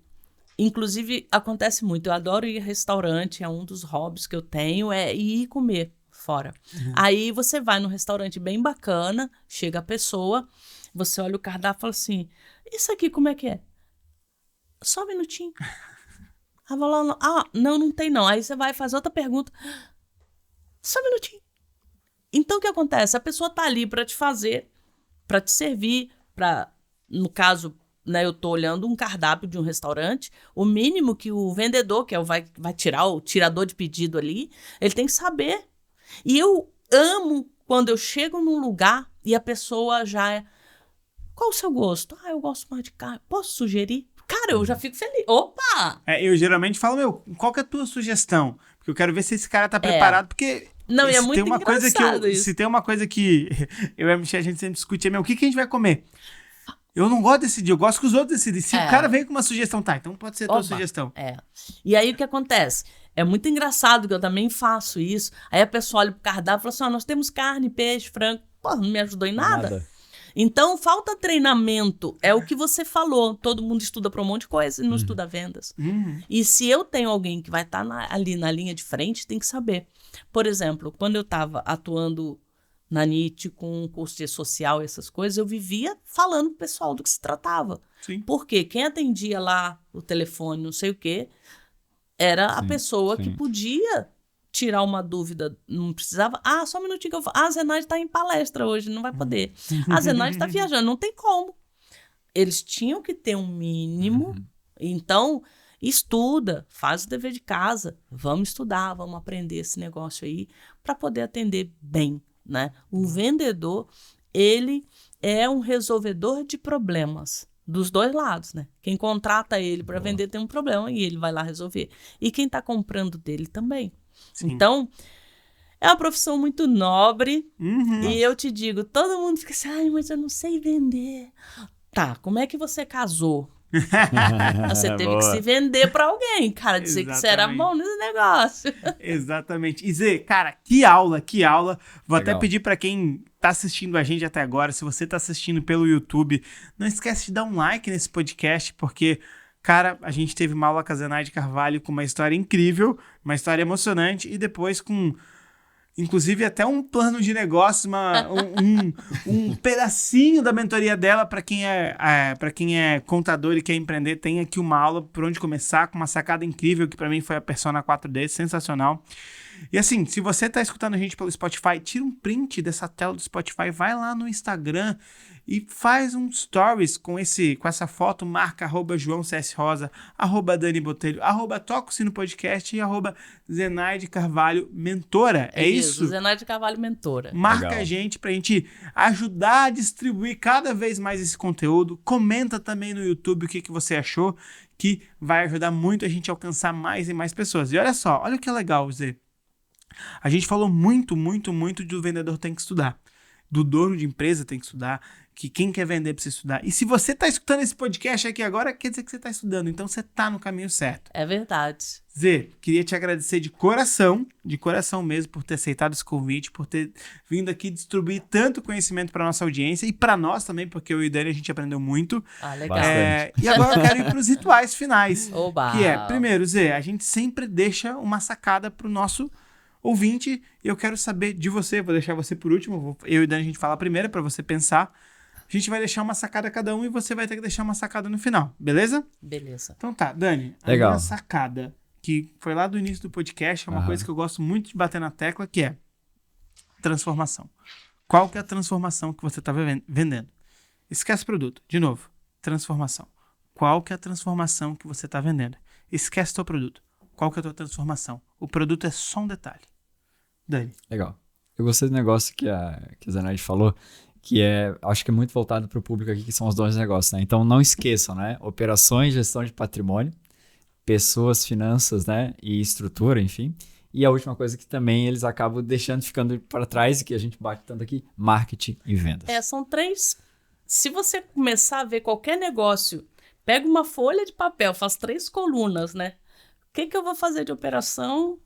inclusive, acontece muito. Eu adoro ir a restaurante, é um dos hobbies que eu tenho, é ir comer fora. Aí você vai num restaurante bem bacana, chega a pessoa, você olha o cardápio e fala assim, isso aqui como é que é? Só um minutinho. Não tem não. Aí você vai fazer outra pergunta. Só um minutinho. Então, o que acontece? A pessoa tá ali para te fazer, para te servir, no caso, né, eu tô olhando um cardápio de um restaurante, o mínimo que o vendedor, que vai tirar o tirador de pedido ali, ele tem que saber. E eu amo quando eu chego num lugar e a pessoa já é... Qual o seu gosto? Eu gosto mais de carne. Posso sugerir? Cara, eu já fico feliz. Opa! Eu geralmente falo, qual que é a tua sugestão? Porque eu quero ver se esse cara tá preparado, porque... Não, é muito engraçado isso. Se tem uma coisa que eu e a Michelle, a gente sempre discute, o que a gente vai comer? Eu não gosto de decidir, eu gosto que os outros decidem. Se o cara vem com uma sugestão, então pode ser a tua sugestão. E aí o que acontece? É muito engraçado que eu também faço isso. Aí a pessoa olha pro cardápio e fala assim, nós temos carne, peixe, frango. Não me ajudou em nada. Então, falta treinamento. É o que você falou. Todo mundo estuda para um monte de coisa e não estuda vendas. E se eu tenho alguém que vai estar ali na linha de frente, tem que saber. Por exemplo, quando eu estava atuando na NIT com um curso de social e essas coisas, eu vivia falando pro pessoal do que se tratava. Sim. Porque quem atendia lá o telefone, não sei o quê, era a pessoa que podia tirar uma dúvida, não precisava... só um minutinho que eu falo. A Zenaide está em palestra hoje, não vai poder. A Zenaide está viajando, não tem como. Eles tinham que ter um mínimo. Então, estuda, faz o dever de casa. Vamos estudar, vamos aprender esse negócio aí para poder atender bem, né? O vendedor, ele é um resolvedor de problemas. Dos dois lados, né? Quem contrata ele para vender tem um problema e ele vai lá resolver. E quem está comprando dele também. Sim. Então, é uma profissão muito nobre. E eu te digo, todo mundo fica assim, mas eu não sei vender. Tá, como é que você casou Você teve que se vender pra alguém, cara, dizer que você era bom nesse negócio. Exatamente. E Zê, cara, que aula. Vou Legal. até pedir pra quem tá assistindo a gente até agora, se você tá assistindo pelo YouTube, não esquece de dar um like nesse podcast, porque, cara, a gente teve uma aula com a Zenaide Carvalho com uma história incrível, uma história emocionante, e depois com... inclusive até um plano de negócio, um pedacinho da mentoria dela para quem é contador e quer empreender. Tem aqui uma aula por onde começar, com uma sacada incrível, que para mim foi a Persona 4D, sensacional. E assim, se você tá escutando a gente pelo Spotify, tira um print dessa tela do Spotify, vai lá no Instagram e faz um stories com essa foto, marca @JoãoCSRosa, @DaniBotelho, @Toca o Sino Podcast e @Zenaide Carvalho Mentora. É isso? Zenaide Carvalho Mentora. Marca Legal. a gente pra gente ajudar a distribuir cada vez mais esse conteúdo. Comenta também no YouTube o que você achou, que vai ajudar muito a gente a alcançar mais e mais pessoas. E olha só, olha o que é legal, Zé. A gente falou muito do vendedor tem que estudar, do dono de empresa tem que estudar, que quem quer vender precisa estudar. E se você está escutando esse podcast aqui agora, quer dizer que você está estudando, então você está no caminho certo. É verdade. Zê, queria te agradecer de coração mesmo, por ter aceitado esse convite, por ter vindo aqui distribuir tanto conhecimento para nossa audiência e para nós também, porque eu e o Dani a gente aprendeu muito. Legal. E agora eu quero ir para os rituais finais. Oba. Que é, primeiro, Zê, a gente sempre deixa uma sacada para o nosso ouvinte, e eu quero saber de você, vou deixar você por último, eu e o Dani a gente fala primeiro para você pensar. A gente vai deixar uma sacada cada um e você vai ter que deixar uma sacada no final, beleza? Beleza. Então tá, Dani, a Legal. minha sacada, que foi lá do início do podcast, é uma coisa que eu gosto muito de bater na tecla, que é transformação. Qual que é a transformação que você está vendendo? Esquece produto. De novo, transformação. Qual que é a transformação que você está vendendo? Esquece teu produto. Qual que é a tua transformação? O produto é só um detalhe. Dani. Legal. Eu gostei do negócio que a Zenaide falou, que acho que é muito voltado para o público aqui, que são os donos de negócio, né? Então não esqueçam, né? Operações, gestão de patrimônio, pessoas, finanças, né? E estrutura, enfim. E a última coisa que também eles acabam ficando para trás, e que a gente bate tanto aqui, marketing e vendas. São 3. Se você começar a ver qualquer negócio, pega uma folha de papel, faz 3 colunas, né? O que eu vou fazer de operação?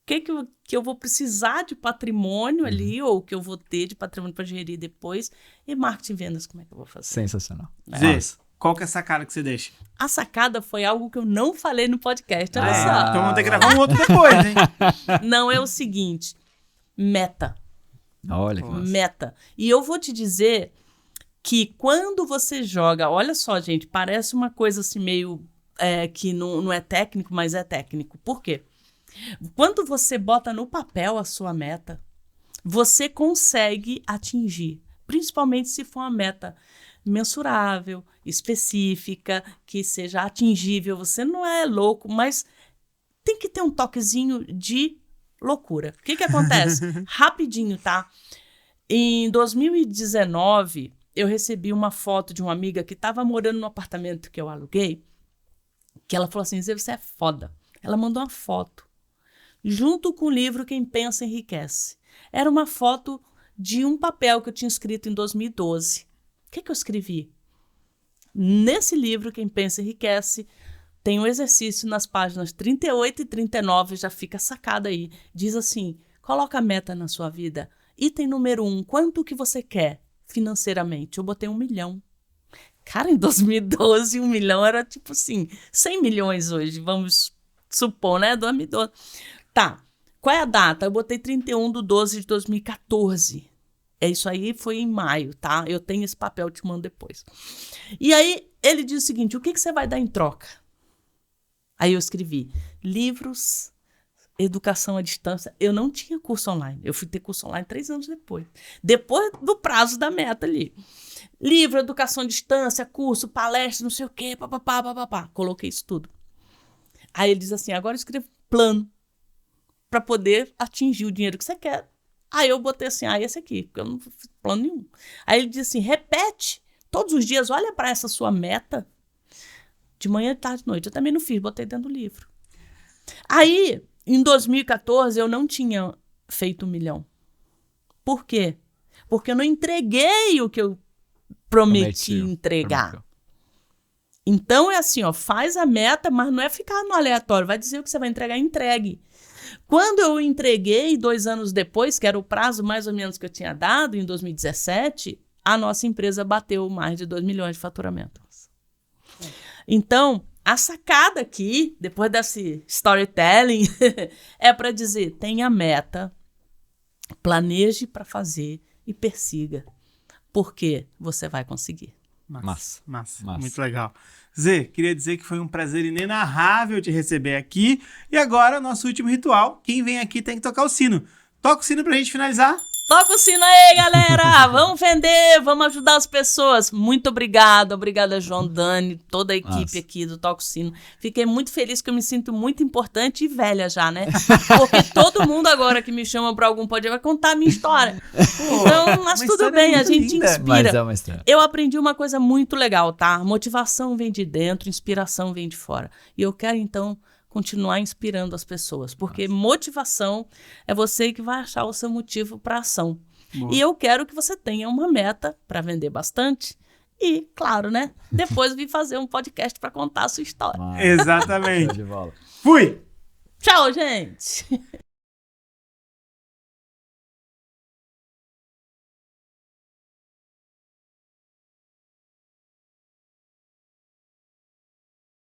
O que eu vou precisar de patrimônio ali, ou que eu vou ter de patrimônio para gerir depois? E marketing e vendas, como é que eu vou fazer? Sensacional. Zé, qual que é a sacada que você deixa? A sacada foi algo que eu não falei no podcast, olha só. Então vamos ter que gravar um outro depois, hein? Não, é o seguinte, meta. Olha que massa. Meta. E eu vou te dizer que quando você joga, olha só, gente, parece uma coisa assim meio que não é técnico, mas é técnico. Por quê? Quando você bota no papel a sua meta, você consegue atingir, principalmente se for uma meta mensurável, específica, que seja atingível. Você não é louco, mas tem que ter um toquezinho de loucura. O que acontece? Rapidinho, tá? Em 2019, eu recebi uma foto de uma amiga que estava morando no apartamento que eu aluguei, que ela falou assim, Zé, você é foda. Ela mandou uma foto, junto com o livro Quem Pensa Enriquece. Era uma foto de um papel que eu tinha escrito em 2012. O que eu escrevi? Nesse livro, Quem Pensa Enriquece, tem um exercício nas páginas 38 e 39, já fica sacada aí. Diz assim, coloca a meta na sua vida. Item número 1, quanto que você quer financeiramente? Eu botei 1 milhão. Cara, em 2012, 1 milhão era tipo assim, 100 milhões hoje, vamos supor, né? 2012. Tá, qual é a data? Eu botei 31/12/2014. Isso aí foi em maio, tá? Eu tenho esse papel, te mando depois. E aí, ele diz o seguinte, o que você vai dar em troca? Aí eu escrevi, livros, educação à distância. Eu não tinha curso online. Eu fui ter curso online 3 anos depois. Depois do prazo da meta ali. Livro, educação à distância, curso, palestra, não sei o quê, papapá. Coloquei isso tudo. Aí ele diz assim, agora eu escrevo plano para poder atingir o dinheiro que você quer. Aí eu botei assim, esse aqui, porque eu não fiz plano nenhum. Aí ele diz assim, repete todos os dias, olha para essa sua meta, de manhã, de tarde, de noite. Eu também não fiz, botei dentro do livro. Aí, em 2014, eu não tinha feito 1 milhão. Por quê? Porque eu não entreguei o que eu prometi entregar. Então é assim, ó, faz a meta, mas não é ficar no aleatório, vai dizer o que você vai entregar, entregue. Quando eu entreguei 2 anos depois, que era o prazo mais ou menos que eu tinha dado, em 2017, a nossa empresa bateu mais de 2 milhões de faturamento. Então, a sacada aqui, depois desse storytelling, é para dizer, tenha meta, planeje para fazer e persiga, porque você vai conseguir. Massa. Muito legal. Zê, queria dizer que foi um prazer inenarrável te receber aqui. E agora, nosso último ritual. Quem vem aqui tem que tocar o sino. Toca o sino pra gente finalizar. Toca o sino aí, galera! Vamos vender, vamos ajudar as pessoas. Muito obrigada, João, Dani, toda a equipe aqui do Toca o Sino. Fiquei muito feliz que eu me sinto muito importante e velha já, né? Porque todo mundo agora que me chama pra algum podcast vai contar a minha história. Então, mas tudo bem, a gente linda. Inspira. Eu aprendi uma coisa muito legal, tá? Motivação vem de dentro, inspiração vem de fora. E eu quero, então, continuar inspirando as pessoas, porque motivação é você que vai achar o seu motivo para ação. Boa. E eu quero que você tenha uma meta para vender bastante e, claro, né, depois vir fazer um podcast para contar a sua história. Exatamente. Fui! Tchau, gente!